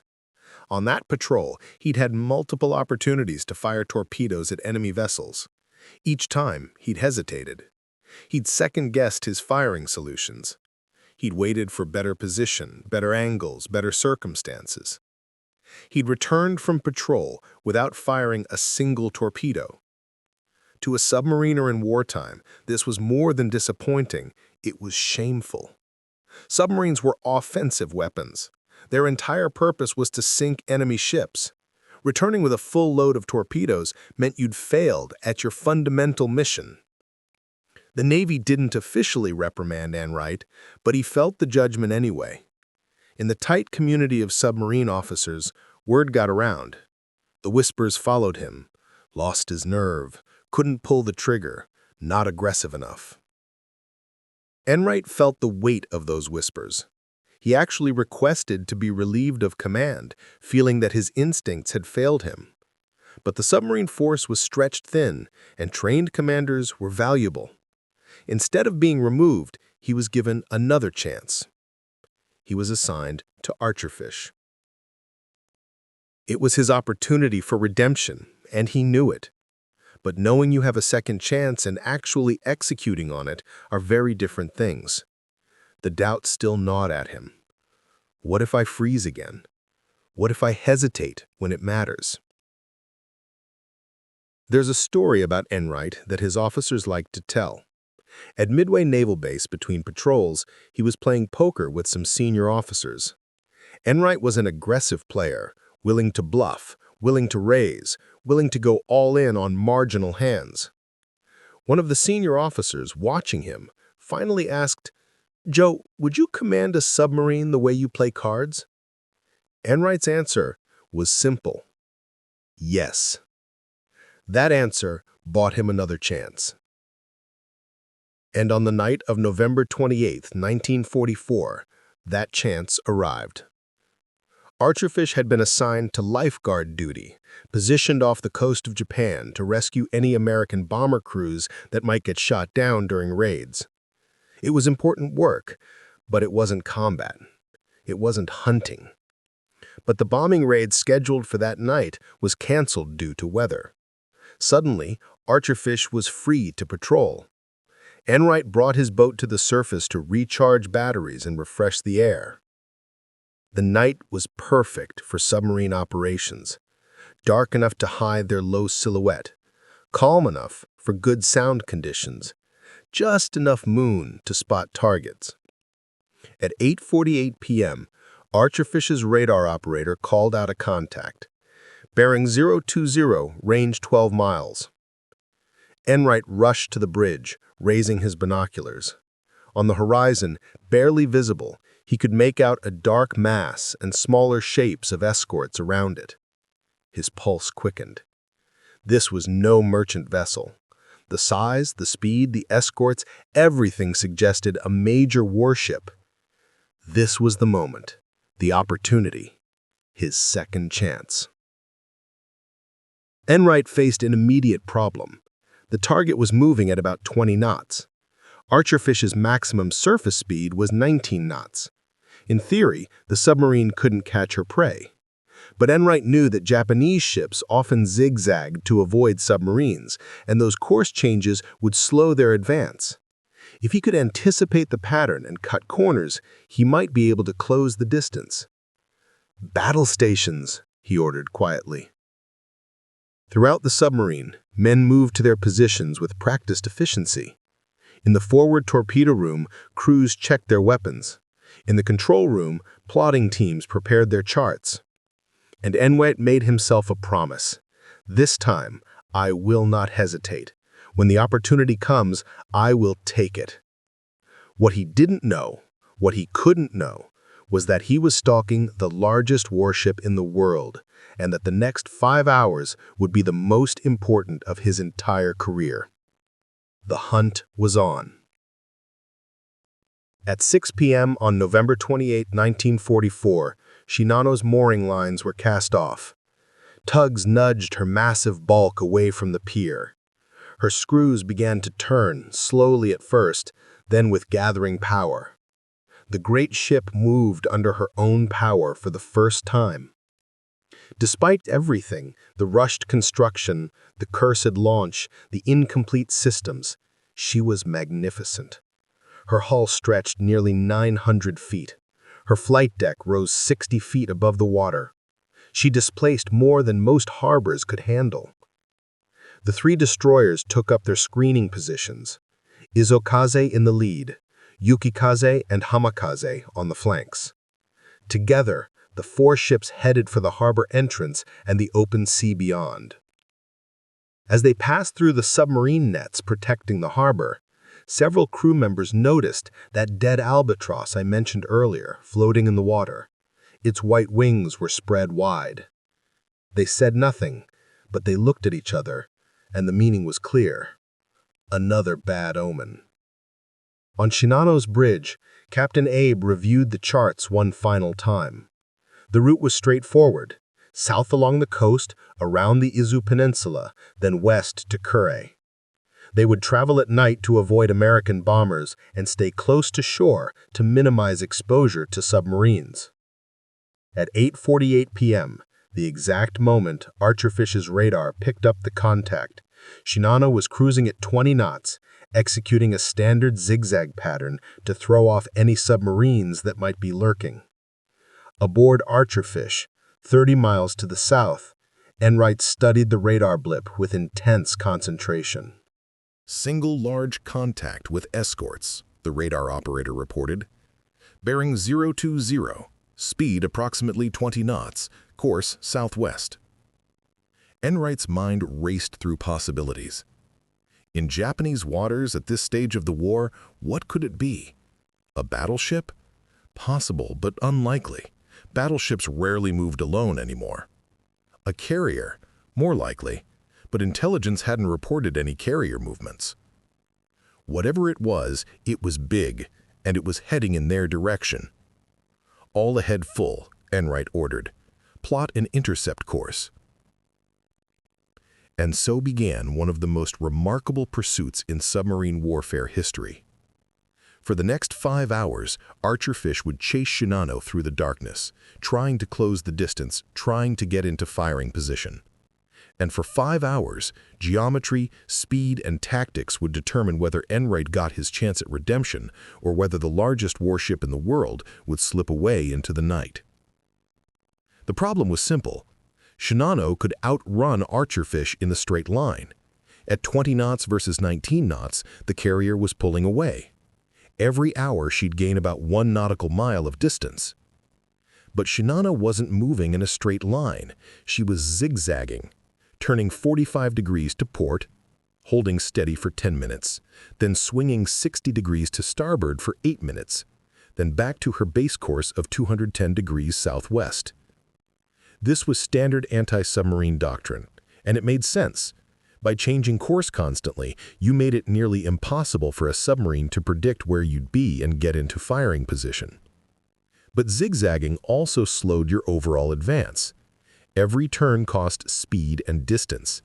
On that patrol, he'd had multiple opportunities to fire torpedoes at enemy vessels. Each time, he'd hesitated. He'd second-guessed his firing solutions. He'd waited for better position, better angles, better circumstances. He'd returned from patrol without firing a single torpedo. To a submariner in wartime, this was more than disappointing, it was shameful. Submarines were offensive weapons. Their entire purpose was to sink enemy ships. Returning with a full load of torpedoes meant you'd failed at your fundamental mission. The Navy didn't officially reprimand Enright, but he felt the judgment anyway. In the tight community of submarine officers, word got around. The whispers followed him. Lost his nerve, couldn't pull the trigger, not aggressive enough. Enright felt the weight of those whispers. He actually requested to be relieved of command, feeling that his instincts had failed him. But the submarine force was stretched thin, and trained commanders were valuable. Instead of being removed, he was given another chance. He was assigned to Archerfish. It was his opportunity for redemption, and he knew it. But knowing you have a second chance and actually executing on it are very different things. The doubt still gnawed at him. What if I freeze again? What if I hesitate when it matters? There's a story about Enright that his officers liked to tell. At Midway Naval Base between patrols, he was playing poker with some senior officers. Enright was an aggressive player, willing to bluff, willing to raise, willing to go all in on marginal hands. One of the senior officers, watching him, finally asked, "Joe, would you command a submarine the way you play cards?" Enright's answer was simple. Yes. That answer bought him another chance. And on the night of November 28, 1944, that chance arrived. Archerfish had been assigned to lifeguard duty, positioned off the coast of Japan to rescue any American bomber crews that might get shot down during raids. It was important work, but it wasn't combat. It wasn't hunting. But the bombing raid scheduled for that night was canceled due to weather. Suddenly, Archerfish was free to patrol. Enright brought his boat to the surface to recharge batteries and refresh the air. The night was perfect for submarine operations, dark enough to hide their low silhouette, calm enough for good sound conditions, just enough moon to spot targets. At 8:48 p.m., Archerfish's radar operator called out a contact. Bearing 020, range 12 miles. Enright rushed to the bridge, raising his binoculars. On the horizon, barely visible, he could make out a dark mass and smaller shapes of escorts around it. His pulse quickened. This was no merchant vessel. The size, the speed, the escorts, everything suggested a major warship. This was the moment, the opportunity, his second chance. Enright faced an immediate problem. The target was moving at about 20 knots. Archerfish's maximum surface speed was 19 knots. In theory, the submarine couldn't catch her prey. But Enright knew that Japanese ships often zigzagged to avoid submarines, and those course changes would slow their advance. If he could anticipate the pattern and cut corners, he might be able to close the distance. "Battle stations," he ordered quietly. Throughout the submarine, men moved to their positions with practiced efficiency. In the forward torpedo room, crews checked their weapons. In the control room, plotting teams prepared their charts. And Enright made himself a promise. This time, I will not hesitate. When the opportunity comes, I will take it. What he didn't know, what he couldn't know, was that he was stalking the largest warship in the world, and that the next 5 hours would be the most important of his entire career. The hunt was on. At 6 p.m. on November 28, 1944, Shinano's mooring lines were cast off. Tugs nudged her massive bulk away from the pier. Her screws began to turn, slowly at first, then with gathering power. The great ship moved under her own power for the first time. Despite everything, the rushed construction, the cursed launch, the incomplete systems, she was magnificent. Her hull stretched nearly 900 feet. Her flight deck rose 60 feet above the water. She displaced more than most harbors could handle. The 3 destroyers took up their screening positions, Izokaze in the lead, Yukikaze and Hamakaze on the flanks. Together, the 4 ships headed for the harbor entrance and the open sea beyond. As they passed through the submarine nets protecting the harbor, several crew members noticed that dead albatross I mentioned earlier floating in the water. Its white wings were spread wide. They said nothing, but they looked at each other, and the meaning was clear. Another bad omen. On Shinano's bridge, Captain Abe reviewed the charts one final time. The route was straightforward, south along the coast, around the Izu Peninsula, then west to Kure. They would travel at night to avoid American bombers and stay close to shore to minimize exposure to submarines. At 8:48 p.m., the exact moment Archerfish's radar picked up the contact, Shinano was cruising at 20 knots, executing a standard zigzag pattern to throw off any submarines that might be lurking. Aboard Archerfish, 30 miles to the south, Enright studied the radar blip with intense concentration. "Single large contact with escorts," the radar operator reported. "Bearing 020, speed approximately 20 knots, course southwest." Enright's mind raced through possibilities. In Japanese waters at this stage of the war, what could it be? A battleship? Possible, but unlikely. Battleships rarely moved alone anymore. A carrier? More likely, but intelligence hadn't reported any carrier movements. Whatever it was big, and it was heading in their direction. "All ahead full," Enright ordered. "Plot an intercept course." And so began one of the most remarkable pursuits in submarine warfare history. For the next 5 hours, Archerfish would chase Shinano through the darkness, trying to close the distance, trying to get into firing position. And for 5 hours, geometry, speed, and tactics would determine whether Enright got his chance at redemption or whether the largest warship in the world would slip away into the night. The problem was simple. Shinano could outrun Archerfish in the straight line. At 20 knots versus 19 knots, the carrier was pulling away. Every hour she'd gain about 1 nautical mile of distance. But Shinano wasn't moving in a straight line. She was zigzagging, turning 45 degrees to port, holding steady for 10 minutes, then swinging 60 degrees to starboard for 8 minutes, then back to her base course of 210 degrees southwest. This was standard anti-submarine doctrine, and it made sense. By changing course constantly, you made it nearly impossible for a submarine to predict where you'd be and get into firing position. But zigzagging also slowed your overall advance. Every turn cost speed and distance.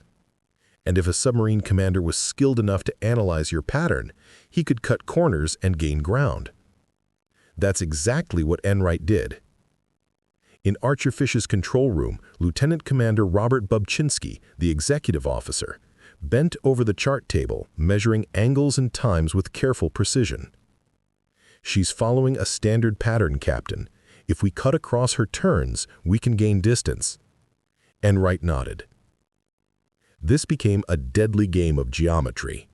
And if a submarine commander was skilled enough to analyze your pattern, he could cut corners and gain ground. That's exactly what Enright did. In Archerfish's control room, Lieutenant Commander Robert Bubchinski, the executive officer, bent over the chart table, measuring angles and times with careful precision. "She's following a standard pattern, Captain. If we cut across her turns, we can gain distance." Enright nodded. This became a deadly game of geometry.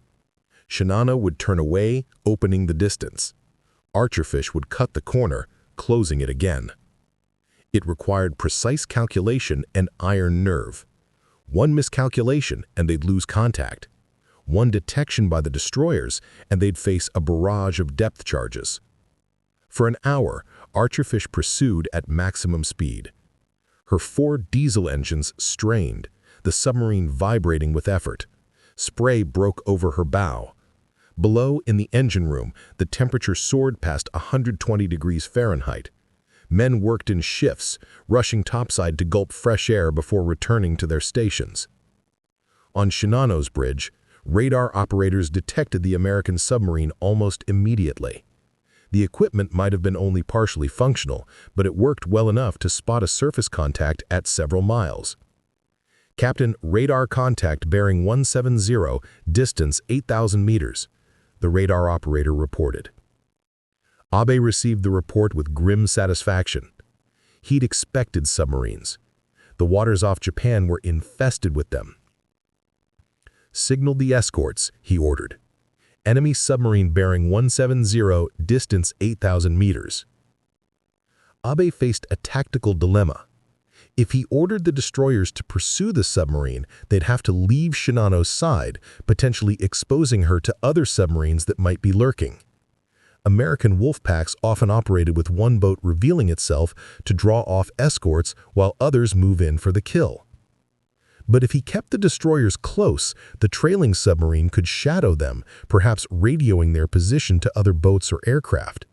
Shinano would turn away, opening the distance. Archerfish would cut the corner, closing it again. It required precise calculation and iron nerve. One miscalculation and they'd lose contact. One detection by the destroyers and they'd face a barrage of depth charges. For an hour, Archerfish pursued at maximum speed. Her 4 diesel engines strained, the submarine vibrating with effort. Spray broke over her bow. Below, in the engine room, the temperature soared past 120 degrees Fahrenheit. Men worked in shifts, rushing topside to gulp fresh air before returning to their stations. On Shinano's bridge, radar operators detected the American submarine almost immediately. The equipment might have been only partially functional, but it worked well enough to spot a surface contact at several miles. "Captain, radar contact bearing 170, distance 8,000 meters," the radar operator reported. Abe received the report with grim satisfaction. He'd expected submarines. The waters off Japan were infested with them. "Signal the escorts," he ordered. "Enemy submarine bearing 170, distance 8,000 meters." Abe faced a tactical dilemma. If he ordered the destroyers to pursue the submarine, they'd have to leave Shinano's side, potentially exposing her to other submarines that might be lurking. American wolf packs often operated with one boat revealing itself to draw off escorts while others move in for the kill. But if he kept the destroyers close, the trailing submarine could shadow them, perhaps radioing their position to other boats or aircraft.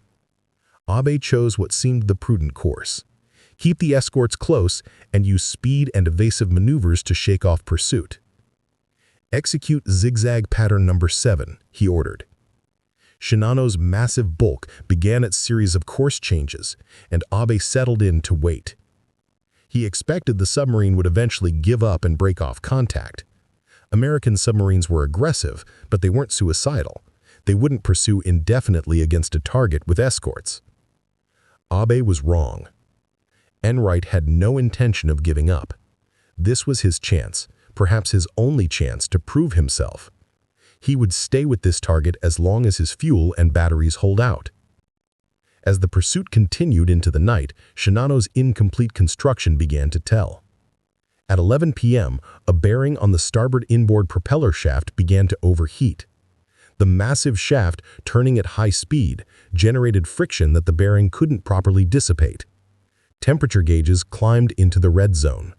Abe chose what seemed the prudent course. Keep the escorts close and use speed and evasive maneuvers to shake off pursuit. "Execute zigzag pattern number 7, he ordered. Shinano's massive bulk began its series of course changes, and Abe settled in to wait. He expected the submarine would eventually give up and break off contact. American submarines were aggressive, but they weren't suicidal. They wouldn't pursue indefinitely against a target with escorts. Abe was wrong. Enright had no intention of giving up. This was his chance, perhaps his only chance to prove himself. He would stay with this target as long as his fuel and batteries hold out. As the pursuit continued into the night, Shinano's incomplete construction began to tell. At 11 p.m., a bearing on the starboard inboard propeller shaft began to overheat. The massive shaft, turning at high speed, generated friction that the bearing couldn't properly dissipate. Temperature gauges climbed into the red zone.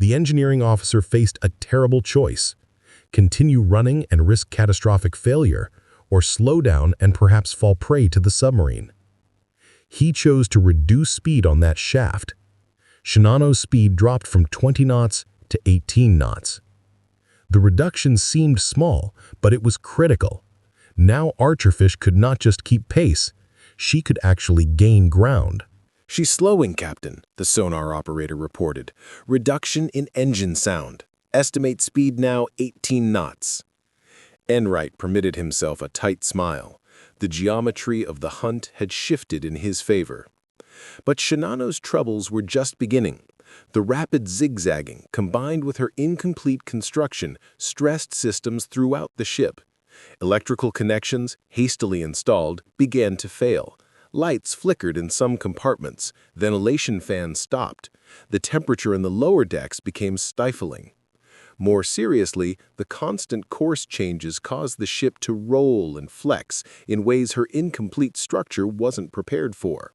The engineering officer faced a terrible choice: continue running and risk catastrophic failure, or slow down and perhaps fall prey to the submarine. He chose to reduce speed on that shaft. Shinano's speed dropped from 20 knots to 18 knots. The reduction seemed small, but it was critical. Now Archerfish could not just keep pace, she could actually gain ground. "She's slowing, Captain," the sonar operator reported. "Reduction in engine sound. Estimate speed now 18 knots. Enright permitted himself a tight smile. The geometry of the hunt had shifted in his favor. But Shinano's troubles were just beginning. The rapid zigzagging, combined with her incomplete construction, stressed systems throughout the ship. Electrical connections, hastily installed, began to fail. Lights flickered in some compartments, ventilation fans stopped. The temperature in the lower decks became stifling. More seriously, the constant course changes caused the ship to roll and flex in ways her incomplete structure wasn't prepared for.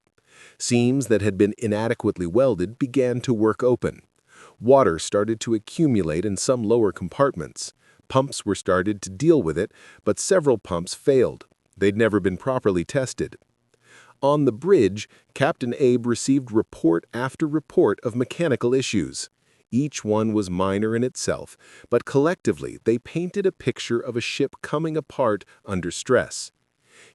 Seams that had been inadequately welded began to work open. Water started to accumulate in some lower compartments. Pumps were started to deal with it, but several pumps failed. They'd never been properly tested. On the bridge, Captain Abe received report after report of mechanical issues. Each one was minor in itself, but collectively they painted a picture of a ship coming apart under stress.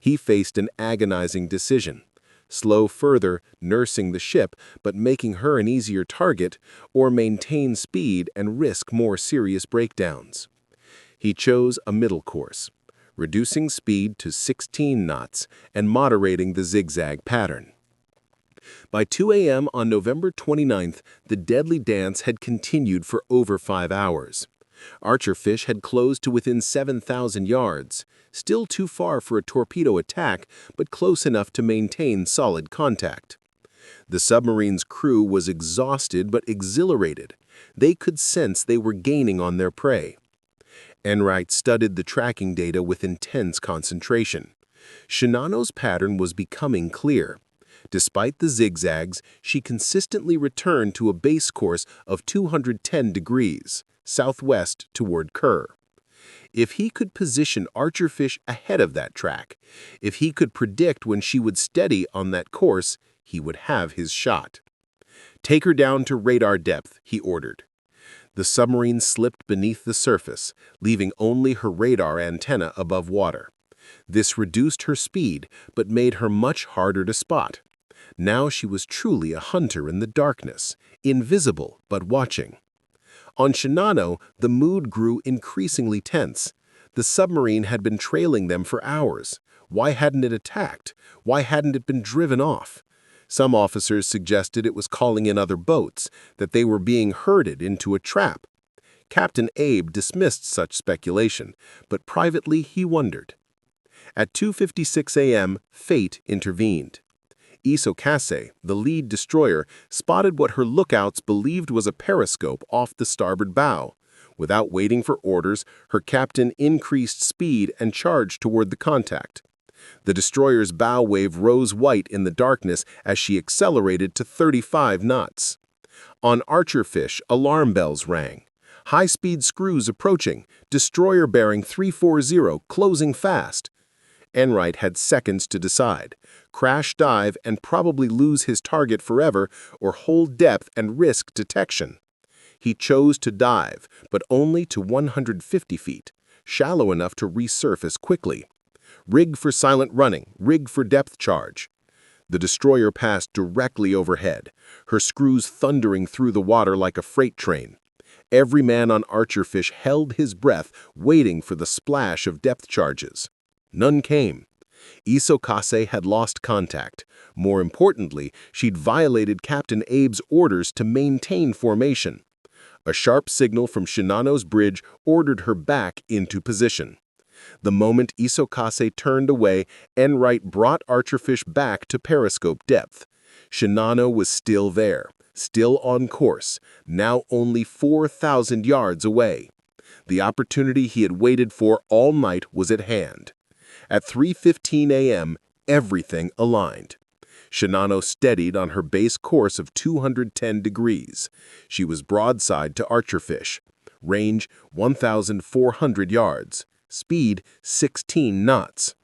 He faced an agonizing decision: slow further, nursing the ship but making her an easier target, or maintain speed and risk more serious breakdowns. He chose a middle course, reducing speed to 16 knots and moderating the zigzag pattern. By 2 a.m. on November 29th, the deadly dance had continued for over 5 hours. Archerfish had closed to within 7,000 yards, still too far for a torpedo attack, but close enough to maintain solid contact. The submarine's crew was exhausted but exhilarated. They could sense they were gaining on their prey. Enright studied the tracking data with intense concentration. Shinano's pattern was becoming clear. Despite the zigzags, she consistently returned to a base course of 210 degrees, southwest toward Kerr. If he could position Archerfish ahead of that track, if he could predict when she would steady on that course, he would have his shot. "Take her down to radar depth," he ordered. The submarine slipped beneath the surface, leaving only her radar antenna above water. This reduced her speed, but made her much harder to spot. Now she was truly a hunter in the darkness, invisible but watching. On Shinano, the mood grew increasingly tense. The submarine had been trailing them for hours. Why hadn't it attacked? Why hadn't it been driven off? Some officers suggested it was calling in other boats, that they were being herded into a trap. Captain Abe dismissed such speculation, but privately he wondered. At 2:56 a.m., fate intervened. Isokase, the lead destroyer, spotted what her lookouts believed was a periscope off the starboard bow. Without waiting for orders, her captain increased speed and charged toward the contact. The destroyer's bow wave rose white in the darkness as she accelerated to 35 knots. On Archerfish, alarm bells rang. High-speed screws approaching, destroyer bearing 340, closing fast. Enright had seconds to decide: crash dive and probably lose his target forever, or hold depth and risk detection. He chose to dive, but only to 150 feet, shallow enough to resurface quickly. Rig for silent running, rig for depth charge. The destroyer passed directly overhead, her screws thundering through the water like a freight train. Every man on Archerfish held his breath, waiting for the splash of depth charges. None came. Isokase had lost contact. More importantly, she'd violated Captain Abe's orders to maintain formation. A sharp signal from Shinano's bridge ordered her back into position. The moment Isokase turned away, Enright brought Archerfish back to periscope depth. Shinano was still there, still on course, now only 4,000 yards away. The opportunity he had waited for all night was at hand. At 3:15 a.m., everything aligned. Shinano steadied on her base course of 210 degrees. She was broadside to Archerfish. Range 1,400 yards. Speed 16 knots.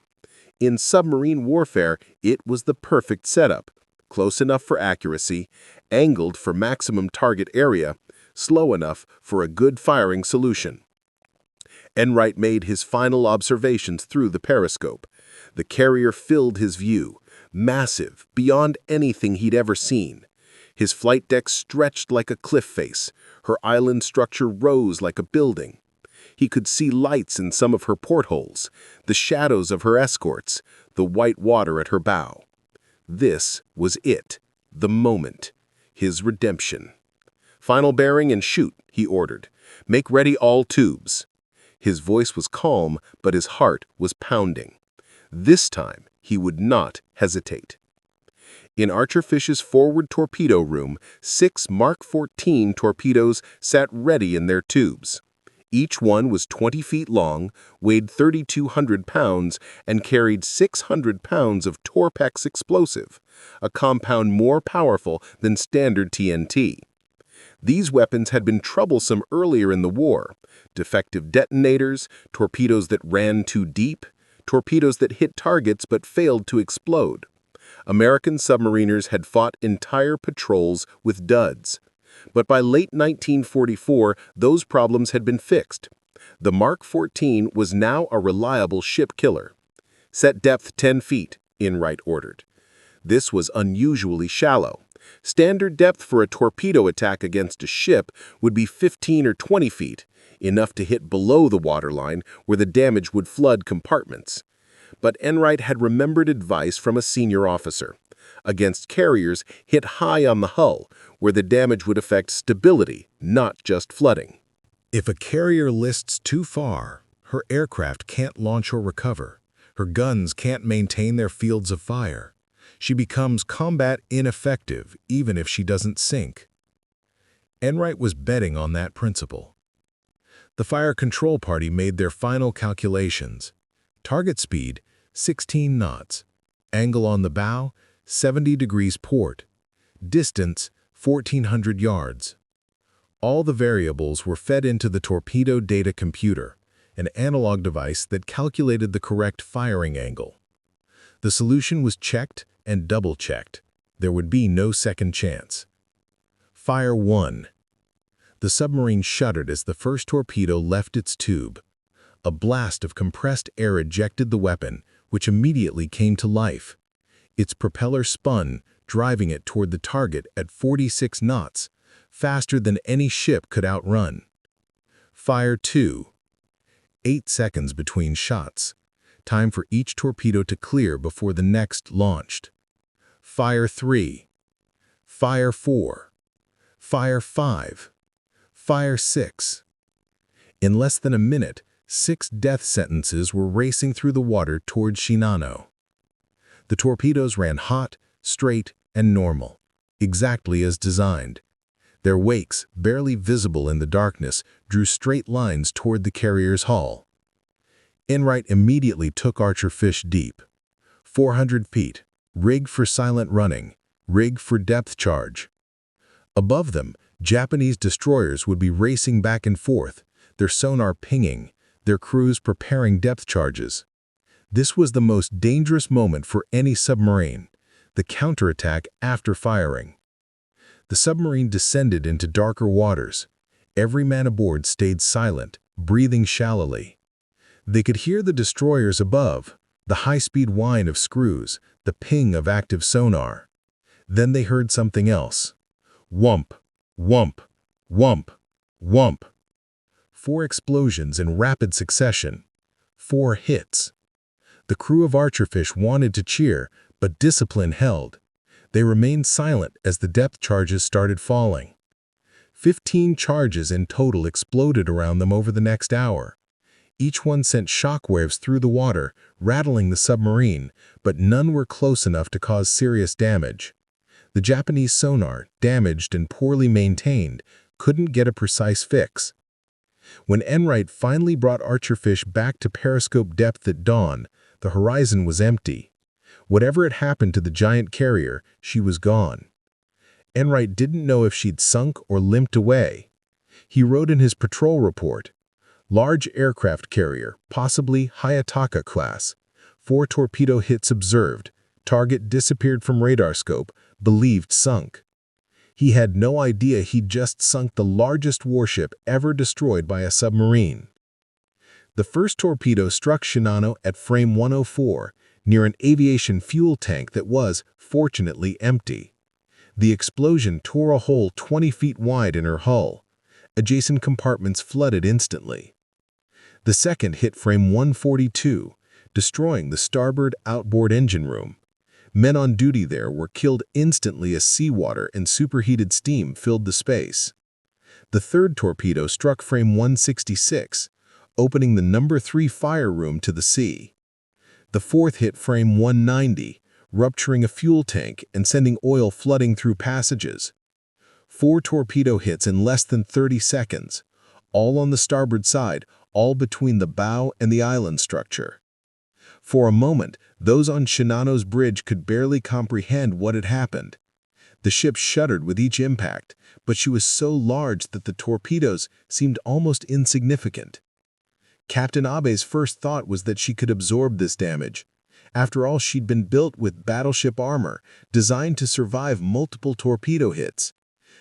In submarine warfare, it was the perfect setup. Close enough for accuracy, angled for maximum target area, slow enough for a good firing solution. Enright made his final observations through the periscope. The carrier filled his view, massive, beyond anything he'd ever seen. His flight deck stretched like a cliff face. Her island structure rose like a building. He could see lights in some of her portholes, the shadows of her escorts, the white water at her bow. This was it, the moment, his redemption. "Final bearing and shoot," he ordered. "Make ready all tubes." His voice was calm, but his heart was pounding. This time, he would not hesitate. In Archerfish's forward torpedo room, 6 Mark 14 torpedoes sat ready in their tubes. Each one was 20 feet long, weighed 3,200 pounds, and carried 600 pounds of Torpex explosive, a compound more powerful than standard TNT. These weapons had been troublesome earlier in the war: defective detonators, torpedoes that ran too deep, torpedoes that hit targets but failed to explode. American submariners had fought entire patrols with duds. But by late 1944, those problems had been fixed. The Mark 14 was now a reliable ship killer. "Set depth 10 feet, Enright ordered. This was unusually shallow. Standard depth for a torpedo attack against a ship would be 15 or 20 feet, enough to hit below the waterline where the damage would flood compartments. But Enright had remembered advice from a senior officer. Against carriers, hit high on the hull, where the damage would affect stability, not just flooding. If a carrier lists too far, her aircraft can't launch or recover. Her guns can't maintain their fields of fire. She becomes combat ineffective even if she doesn't sink. Enright was betting on that principle. The fire control party made their final calculations. Target speed, 16 knots. Angle on the bow, 70 degrees port. Distance, 1,400 yards. All the variables were fed into the torpedo data computer, an analog device that calculated the correct firing angle. The solution was checked and double-checked. There would be no second chance. Fire 1. The submarine shuddered as the first torpedo left its tube. A blast of compressed air ejected the weapon, which immediately came to life. Its propeller spun, driving it toward the target at 46 knots, faster than any ship could outrun. Fire 2. 8 seconds between shots. Time for each torpedo to clear before the next launched. Fire 3. Fire 4. Fire 5. Fire 6. In less than a minute, 6 death sentences were racing through the water towards Shinano. The torpedoes ran hot, straight, and normal, exactly as designed. Their wakes, barely visible in the darkness, drew straight lines toward the carrier's hull. Enright immediately took Archerfish deep. 400 feet, rig for silent running, rig for depth charge. Above them, Japanese destroyers would be racing back and forth, their sonar pinging, their crews preparing depth charges. This was the most dangerous moment for any submarine, the counterattack after firing. The submarine descended into darker waters. Every man aboard stayed silent, breathing shallowly. They could hear the destroyers above, the high-speed whine of screws, the ping of active sonar. Then they heard something else. Whump, whump, whump, whump. 4 explosions in rapid succession. 4 hits. The crew of Archerfish wanted to cheer, but discipline held. They remained silent as the depth charges started falling. 15 charges in total exploded around them over the next hour. Each one sent shockwaves through the water, rattling the submarine, but none were close enough to cause serious damage. The Japanese sonar, damaged and poorly maintained, couldn't get a precise fix. When Enright finally brought Archerfish back to periscope depth at dawn, the horizon was empty. Whatever had happened to the giant carrier, she was gone. Enright didn't know if she'd sunk or limped away. He wrote in his patrol report, "Large aircraft carrier, possibly Yamato-class. 4 torpedo hits observed. Target disappeared from radar scope, believed sunk." He had no idea he'd just sunk the largest warship ever destroyed by a submarine. The first torpedo struck Shinano at frame 104, near an aviation fuel tank that was, fortunately, empty. The explosion tore a hole 20 feet wide in her hull. Adjacent compartments flooded instantly. The second hit frame 142, destroying the starboard outboard engine room. Men on duty there were killed instantly as seawater and superheated steam filled the space. The third torpedo struck frame 166, opening the number 3 fire room to the sea. The fourth hit frame 190, rupturing a fuel tank and sending oil flooding through passages. 4 torpedo hits in less than 30 seconds, all on the starboard side, all between the bow and the island structure. For a moment, those on Shinano's bridge could barely comprehend what had happened. The ship shuddered with each impact, but she was so large that the torpedoes seemed almost insignificant. Captain Abe's first thought was that she could absorb this damage. After all, she'd been built with battleship armor, designed to survive multiple torpedo hits.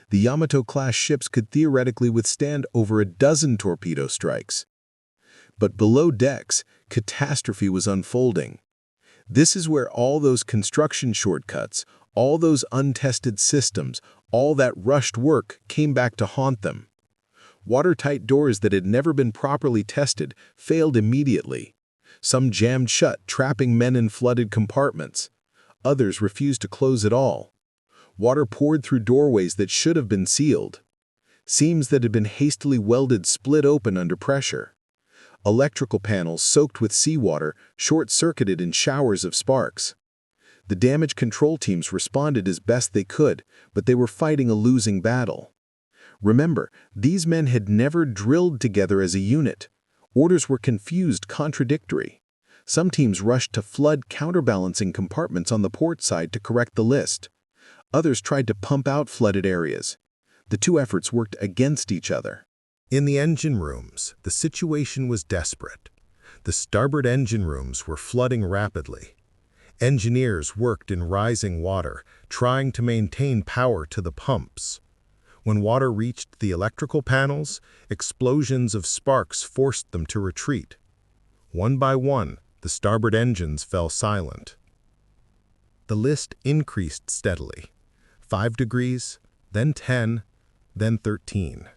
The Yamato-class ships could theoretically withstand over a dozen torpedo strikes. But below decks, catastrophe was unfolding. This is where all those construction shortcuts, all those untested systems, all that rushed work came back to haunt them. Watertight doors that had never been properly tested failed immediately. Some jammed shut, trapping men in flooded compartments. Others refused to close at all. Water poured through doorways that should have been sealed. Seams that had been hastily welded split open under pressure. Electrical panels soaked with seawater short-circuited in showers of sparks. The damage control teams responded as best they could, but they were fighting a losing battle. Remember, these men had never drilled together as a unit. Orders were confused, contradictory. Some teams rushed to flood counterbalancing compartments on the port side to correct the list. Others tried to pump out flooded areas. The two efforts worked against each other. In the engine rooms, the situation was desperate. The starboard engine rooms were flooding rapidly. Engineers worked in rising water, trying to maintain power to the pumps. When water reached the electrical panels, explosions of sparks forced them to retreat. One by one, the starboard engines fell silent. The list increased steadily. 5 degrees, then 10, then 13.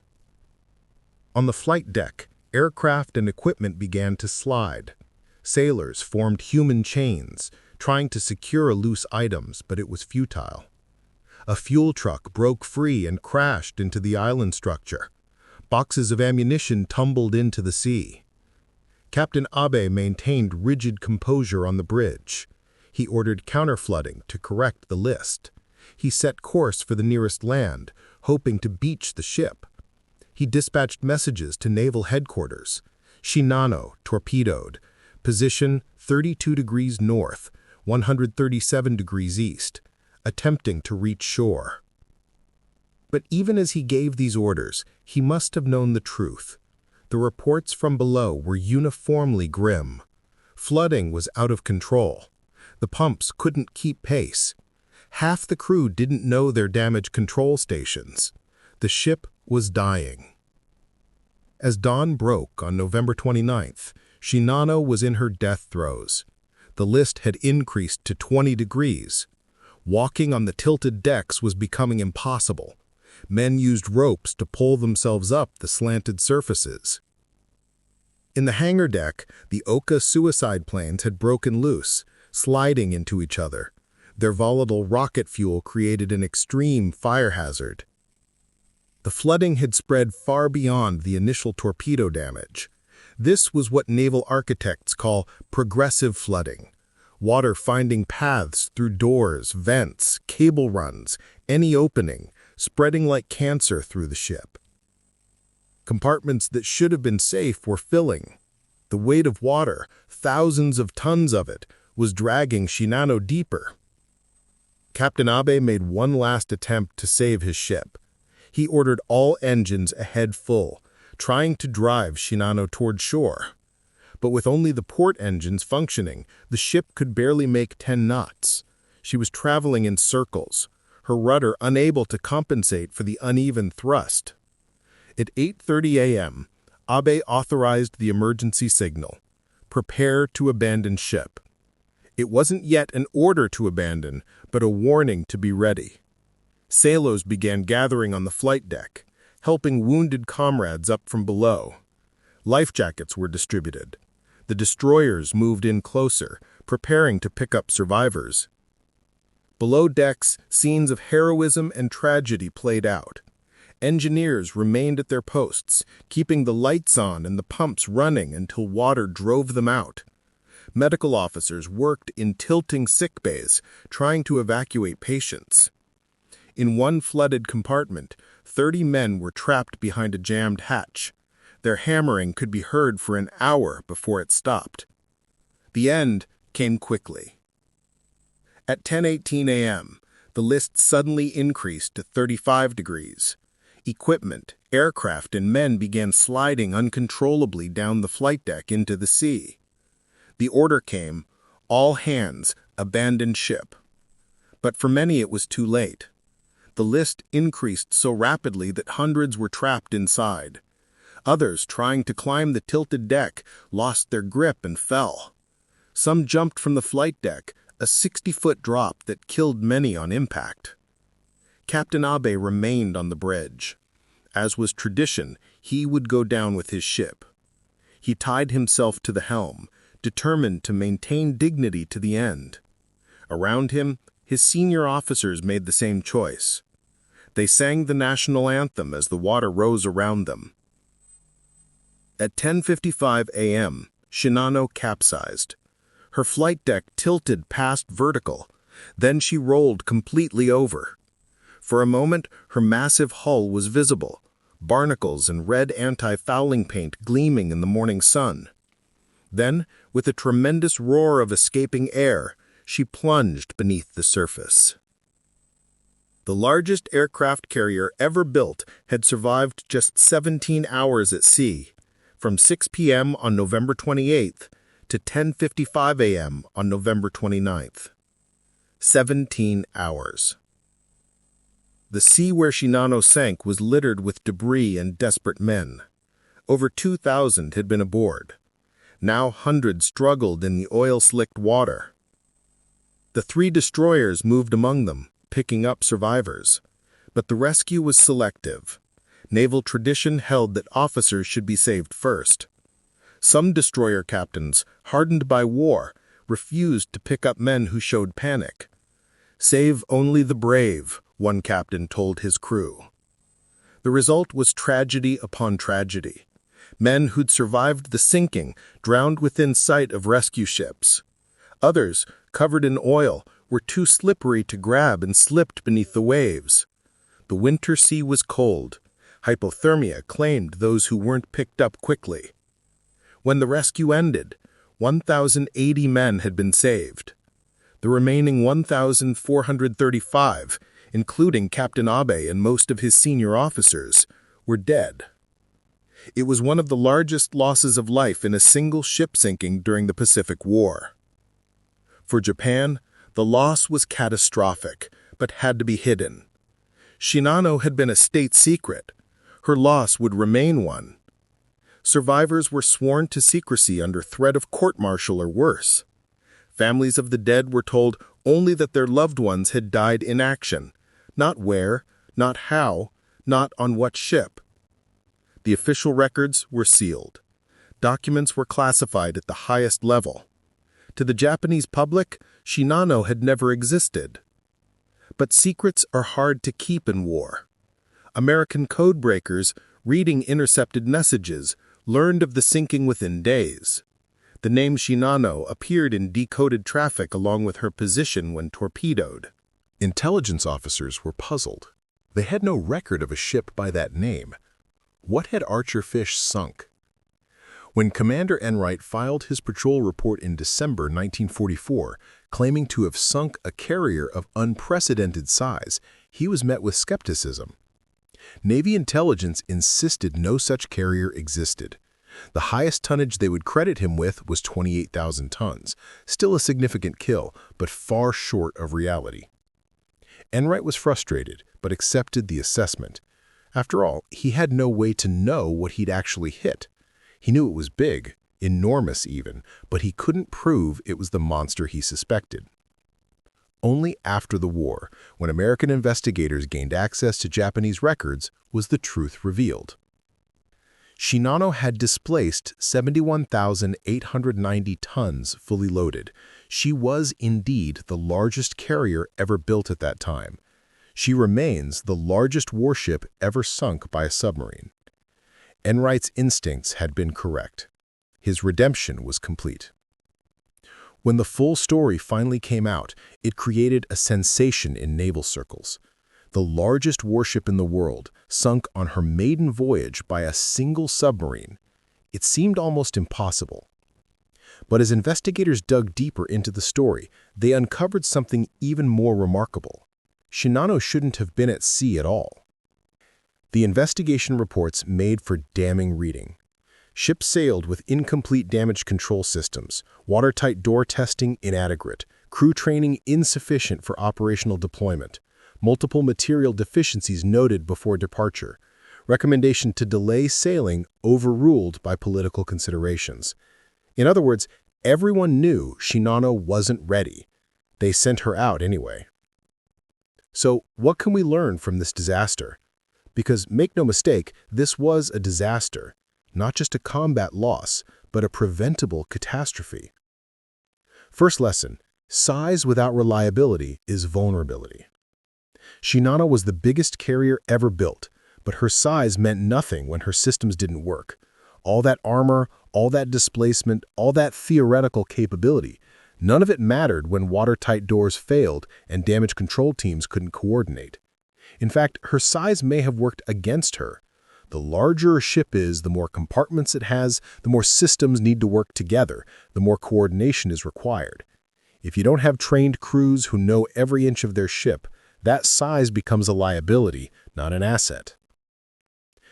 On the flight deck, aircraft and equipment began to slide. Sailors formed human chains, trying to secure loose items, but it was futile. A fuel truck broke free and crashed into the island structure. Boxes of ammunition tumbled into the sea. Captain Abe maintained rigid composure on the bridge. He ordered counterflooding to correct the list. He set course for the nearest land, hoping to beach the ship. He dispatched messages to naval headquarters. Shinano, torpedoed. Position 32 degrees north, 137 degrees east, attempting to reach shore. But even as he gave these orders, he must have known the truth. The reports from below were uniformly grim. Flooding was out of control. The pumps couldn't keep pace. Half the crew didn't know their damage control stations. The ship was dying. As dawn broke on November 29th, Shinano was in her death throes. The list had increased to 20 degrees. Walking on the tilted decks was becoming impossible. Men used ropes to pull themselves up the slanted surfaces. In the hangar deck, the Oka suicide planes had broken loose, sliding into each other. Their volatile rocket fuel created an extreme fire hazard. The flooding had spread far beyond the initial torpedo damage. This was what naval architects call progressive flooding. Water finding paths through doors, vents, cable runs, any opening, spreading like cancer through the ship. Compartments that should have been safe were filling. The weight of water, thousands of tons of it, was dragging Shinano deeper. Captain Abe made one last attempt to save his ship. He ordered all engines ahead full, trying to drive Shinano toward shore. But with only the port engines functioning, the ship could barely make 10 knots. She was traveling in circles, her rudder unable to compensate for the uneven thrust. At 8:30 a.m., Abe authorized the emergency signal. Prepare to abandon ship. It wasn't yet an order to abandon, but a warning to be ready. Sailors began gathering on the flight deck, helping wounded comrades up from below. Life jackets were distributed. The destroyers moved in closer, preparing to pick up survivors. Below decks, scenes of heroism and tragedy played out. Engineers remained at their posts, keeping the lights on and the pumps running until water drove them out. Medical officers worked in tilting sick bays, trying to evacuate patients. In one flooded compartment, 30 men were trapped behind a jammed hatch. Their hammering could be heard for an hour before it stopped. The end came quickly. At 10:18 a.m., the list suddenly increased to 35 degrees. Equipment, aircraft, and men began sliding uncontrollably down the flight deck into the sea. The order came, all hands, abandon ship. But for many it was too late. The list increased so rapidly that hundreds were trapped inside. Others, trying to climb the tilted deck, lost their grip and fell. Some jumped from the flight deck, a 60-foot drop that killed many on impact. Captain Abe remained on the bridge. As was tradition, he would go down with his ship. He tied himself to the helm, determined to maintain dignity to the end. Around him, his senior officers made the same choice. They sang the national anthem as the water rose around them. At 10:55 a.m., Shinano capsized. Her flight deck tilted past vertical. Then she rolled completely over. For a moment, her massive hull was visible, barnacles and red anti-fouling paint gleaming in the morning sun. Then, with a tremendous roar of escaping air, she plunged beneath the surface. The largest aircraft carrier ever built had survived just 17 hours at sea, from 6 p.m. on November 28th to 10:55 a.m. on November 29th. 17 hours. The sea where Shinano sank was littered with debris and desperate men. Over 2,000 had been aboard. Now hundreds struggled in the oil-slicked water. The 3 destroyers moved among them, picking up survivors. But the rescue was selective. Naval tradition held that officers should be saved first. Some destroyer captains, hardened by war, refused to pick up men who showed panic. "Save only the brave," one captain told his crew. The result was tragedy upon tragedy. Men who'd survived the sinking drowned within sight of rescue ships. Others, covered in oil, were too slippery to grab and slipped beneath the waves. The winter sea was cold. Hypothermia claimed those who weren't picked up quickly. When the rescue ended, 1,080 men had been saved. The remaining 1,435, including Captain Abe and most of his senior officers, were dead. It was one of the largest losses of life in a single ship sinking during the Pacific War. For Japan, the loss was catastrophic, but had to be hidden. Shinano had been a state secret. Her loss would remain one. Survivors were sworn to secrecy under threat of court-martial or worse. Families of the dead were told only that their loved ones had died in action, not where, not how, not on what ship. The official records were sealed. Documents were classified at the highest level. To the Japanese public, Shinano had never existed. But secrets are hard to keep in war. American codebreakers, reading intercepted messages, learned of the sinking within days. The name Shinano appeared in decoded traffic along with her position when torpedoed. Intelligence officers were puzzled. They had no record of a ship by that name. What had Archerfish sunk? When Commander Enright filed his patrol report in December 1944, claiming to have sunk a carrier of unprecedented size, he was met with skepticism. Navy intelligence insisted no such carrier existed. The highest tonnage they would credit him with was 28,000 tons, still a significant kill, but far short of reality. Enright was frustrated, but accepted the assessment. After all, he had no way to know what he'd actually hit. He knew it was big, enormous even, but he couldn't prove it was the monster he suspected. Only after the war, when American investigators gained access to Japanese records, was the truth revealed. Shinano had displaced 71,890 tons fully loaded. She was indeed the largest carrier ever built at that time. She remains the largest warship ever sunk by a submarine. Enright's instincts had been correct. His redemption was complete. When the full story finally came out, it created a sensation in naval circles. The largest warship in the world sunk on her maiden voyage by a single submarine. It seemed almost impossible. But as investigators dug deeper into the story, they uncovered something even more remarkable. Shinano shouldn't have been at sea at all. The investigation reports made for damning reading. Ship sailed with incomplete damage control systems, watertight door testing inadequate, crew training insufficient for operational deployment, multiple material deficiencies noted before departure, recommendation to delay sailing overruled by political considerations. In other words, everyone knew Shinano wasn't ready. They sent her out anyway. So, what can we learn from this disaster? Because, make no mistake, this was a disaster. Not just a combat loss, but a preventable catastrophe. First lesson, size without reliability is vulnerability. Shinano was the biggest carrier ever built, but her size meant nothing when her systems didn't work. All that armor, all that displacement, all that theoretical capability, none of it mattered when watertight doors failed and damage control teams couldn't coordinate. In fact, her size may have worked against her. The larger a ship is, the more compartments it has, the more systems need to work together, the more coordination is required. If you don't have trained crews who know every inch of their ship, that size becomes a liability, not an asset.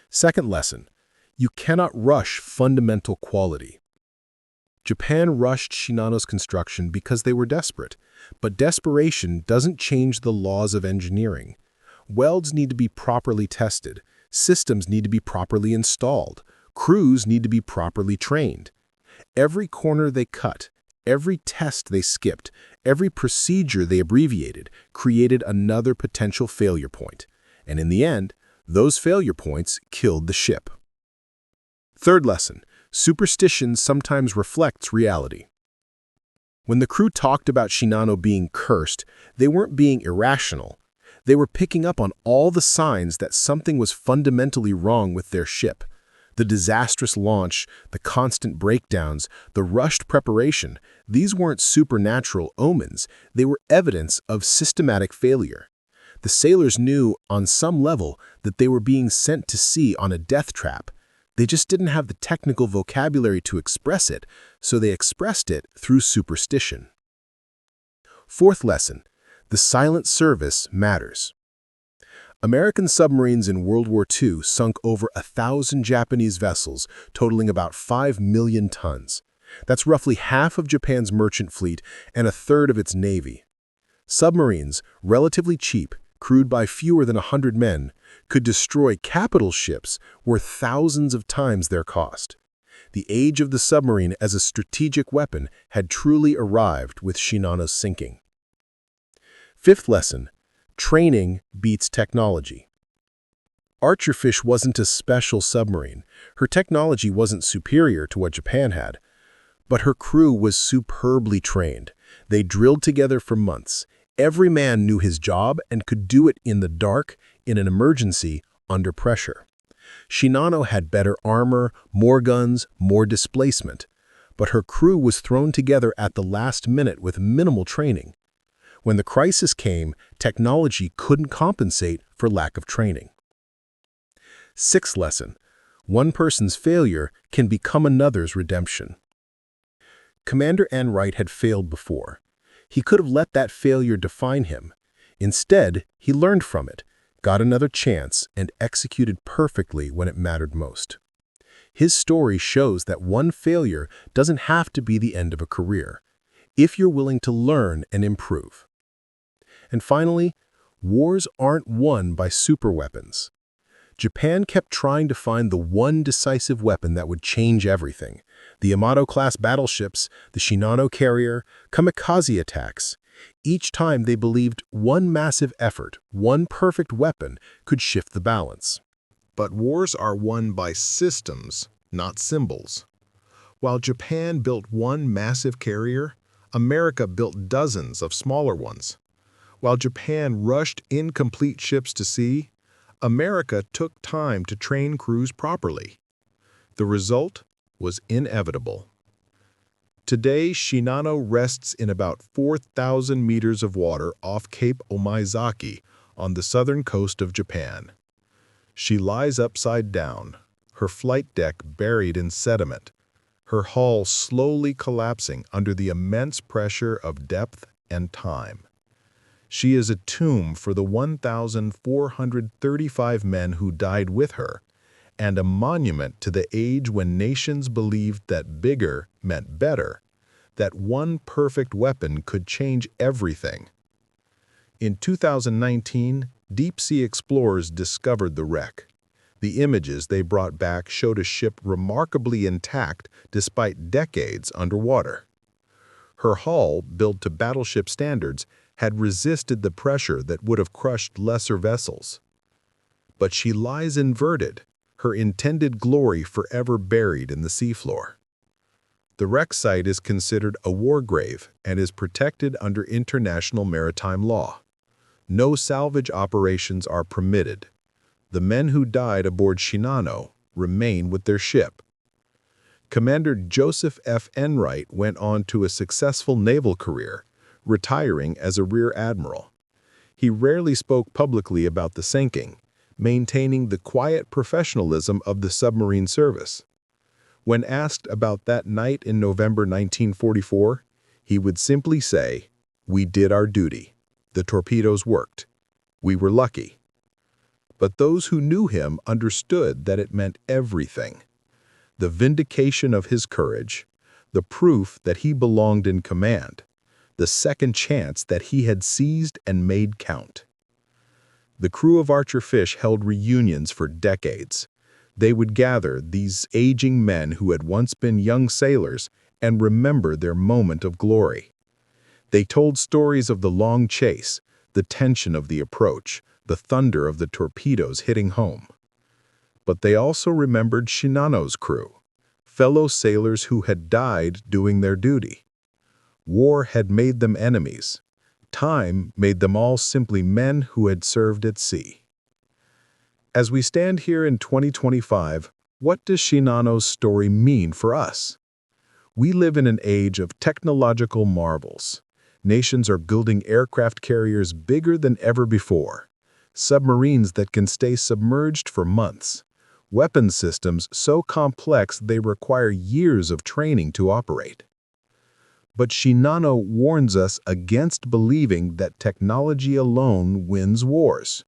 Second lesson, you cannot rush fundamental quality. Japan rushed Shinano's construction because they were desperate, but desperation doesn't change the laws of engineering. Welds need to be properly tested, systems need to be properly installed, crews need to be properly trained. Every corner they cut, every test they skipped, every procedure they abbreviated created another potential failure point. And in the end, those failure points killed the ship. Third lesson, superstition sometimes reflects reality. When the crew talked about Shinano being cursed, they weren't being irrational. They were picking up on all the signs that something was fundamentally wrong with their ship. The disastrous launch, the constant breakdowns, the rushed preparation, these weren't supernatural omens, they were evidence of systematic failure. The sailors knew, on some level, that they were being sent to sea on a death trap. They just didn't have the technical vocabulary to express it, so they expressed it through superstition. Fourth lesson, the silent service matters. American submarines in World War II sunk over 1,000 Japanese vessels, totaling about 5 million tons. That's roughly half of Japan's merchant fleet and a third of its navy. Submarines, relatively cheap, crewed by fewer than 100 men, could destroy capital ships worth thousands of times their cost. The age of the submarine as a strategic weapon had truly arrived with Shinano's sinking. Fifth lesson, training beats technology. Archerfish wasn't a special submarine. Her technology wasn't superior to what Japan had. But her crew was superbly trained. They drilled together for months. Every man knew his job and could do it in the dark, in an emergency, under pressure. Shinano had better armor, more guns, more displacement. But her crew was thrown together at the last minute with minimal training. When the crisis came, technology couldn't compensate for lack of training. Sixth lesson, one person's failure can become another's redemption. Commander Enright had failed before. He could have let that failure define him. Instead, he learned from it, got another chance, and executed perfectly when it mattered most. His story shows that one failure doesn't have to be the end of a career, if you're willing to learn and improve. And finally, wars aren't won by superweapons. Japan kept trying to find the one decisive weapon that would change everything. The Yamato-class battleships, the Shinano carrier, kamikaze attacks. Each time they believed one massive effort, one perfect weapon, could shift the balance. But wars are won by systems, not symbols. While Japan built one massive carrier, America built dozens of smaller ones. While Japan rushed incomplete ships to sea, America took time to train crews properly. The result was inevitable. Today, Shinano rests in about 4,000 meters of water off Cape Omaezaki on the southern coast of Japan. She lies upside down, her flight deck buried in sediment, her hull slowly collapsing under the immense pressure of depth and time. She is a tomb for the 1,435 men who died with her, and a monument to the age when nations believed that bigger meant better, that one perfect weapon could change everything. In 2019, deep-sea explorers discovered the wreck. The images they brought back showed a ship remarkably intact despite decades underwater. Her hull, built to battleship standards, had resisted the pressure that would have crushed lesser vessels. But she lies inverted, her intended glory forever buried in the seafloor. The wreck site is considered a war grave and is protected under international maritime law. No salvage operations are permitted. The men who died aboard Shinano remain with their ship. Commander Joseph F. Enright went on to a successful naval career, retiring as a rear admiral. He rarely spoke publicly about the sinking, maintaining the quiet professionalism of the submarine service. When asked about that night in November 1944, he would simply say, "We did our duty. The torpedoes worked. We were lucky." But those who knew him understood that it meant everything. The vindication of his courage, the proof that he belonged in command, the second chance that he had seized and made count. The crew of Archerfish held reunions for decades. They would gather, these aging men who had once been young sailors, and remember their moment of glory. They told stories of the long chase, the tension of the approach, the thunder of the torpedoes hitting home. But they also remembered Shinano's crew, fellow sailors who had died doing their duty. War had made them enemies. Time made them all simply men who had served at sea. As we stand here in 2025, what does Shinano's story mean for us? We live in an age of technological marvels. Nations are building aircraft carriers bigger than ever before, submarines that can stay submerged for months, weapon systems so complex they require years of training to operate. But Shinano warns us against believing that technology alone wins wars,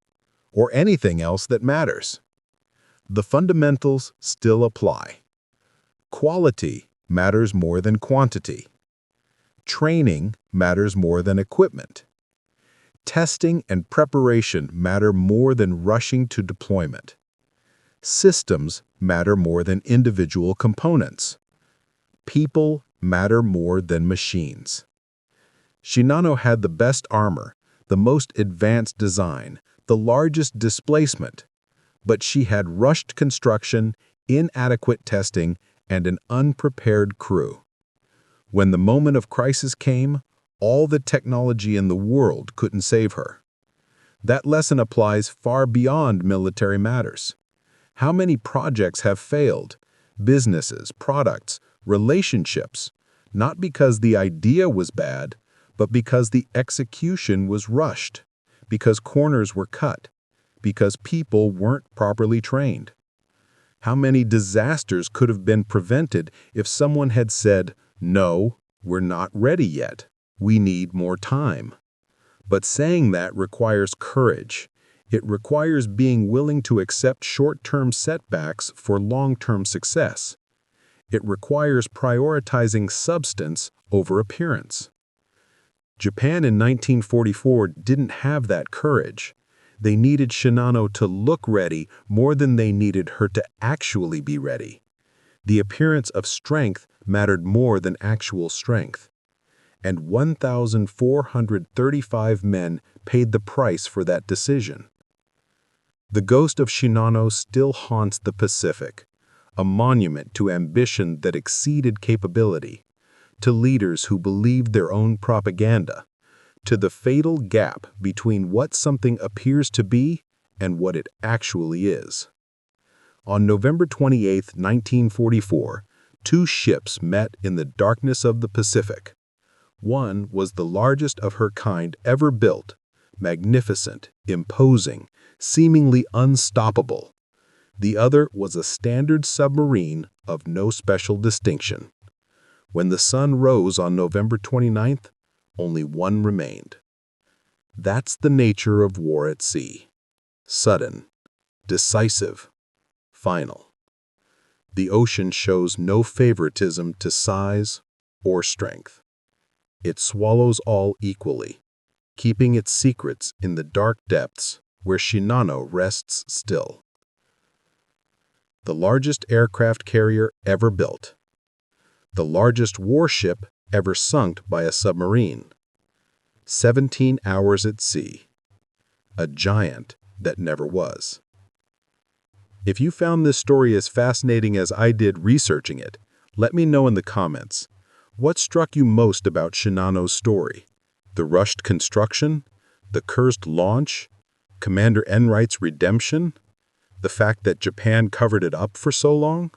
or anything else that matters. The fundamentals still apply. Quality matters more than quantity. Training matters more than equipment. Testing and preparation matter more than rushing to deployment. Systems matter more than individual components. People matter more than machines. Shinano had the best armor, the most advanced design, the largest displacement, but she had rushed construction, inadequate testing, and an unprepared crew. When the moment of crisis came, all the technology in the world couldn't save her. That lesson applies far beyond military matters. How many projects have failed? Businesses, products, relationships, not because the idea was bad, but because the execution was rushed, because corners were cut, because people weren't properly trained. How many disasters could have been prevented if someone had said, "No, we're not ready yet. We need more time." But saying that requires courage. It requires being willing to accept short-term setbacks for long-term success. It requires prioritizing substance over appearance. Japan in 1944 didn't have that courage. They needed Shinano to look ready more than they needed her to actually be ready. The appearance of strength mattered more than actual strength. And 1,435 men paid the price for that decision. The ghost of Shinano still haunts the Pacific, a monument to ambition that exceeded capability, to leaders who believed their own propaganda, to the fatal gap between what something appears to be and what it actually is. On November 28, 1944, Two ships met in the darkness of the Pacific. One was the largest of her kind ever built, magnificent, imposing, seemingly unstoppable. The other was a standard submarine of no special distinction. When the sun rose on November 29th, only one remained. That's the nature of war at sea. Sudden, decisive, final. The ocean shows no favoritism to size or strength. It swallows all equally, keeping its secrets in the dark depths where Shinano rests still. The largest aircraft carrier ever built. The largest warship ever sunk by a submarine. 17 hours at sea. A giant that never was. If you found this story as fascinating as I did researching it, let me know in the comments. What struck you most about Shinano's story? The rushed construction? The cursed launch? Commander Enright's redemption? The fact that Japan covered it up for so long?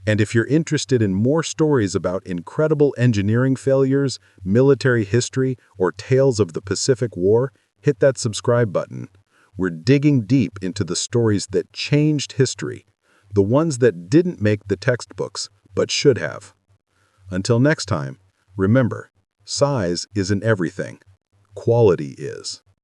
And if you're interested in more stories about incredible engineering failures, military history, or tales of the Pacific War, hit that subscribe button. We're digging deep into the stories that changed history, the ones that didn't make the textbooks, but should have. Until next time, remember, size isn't everything. Quality is.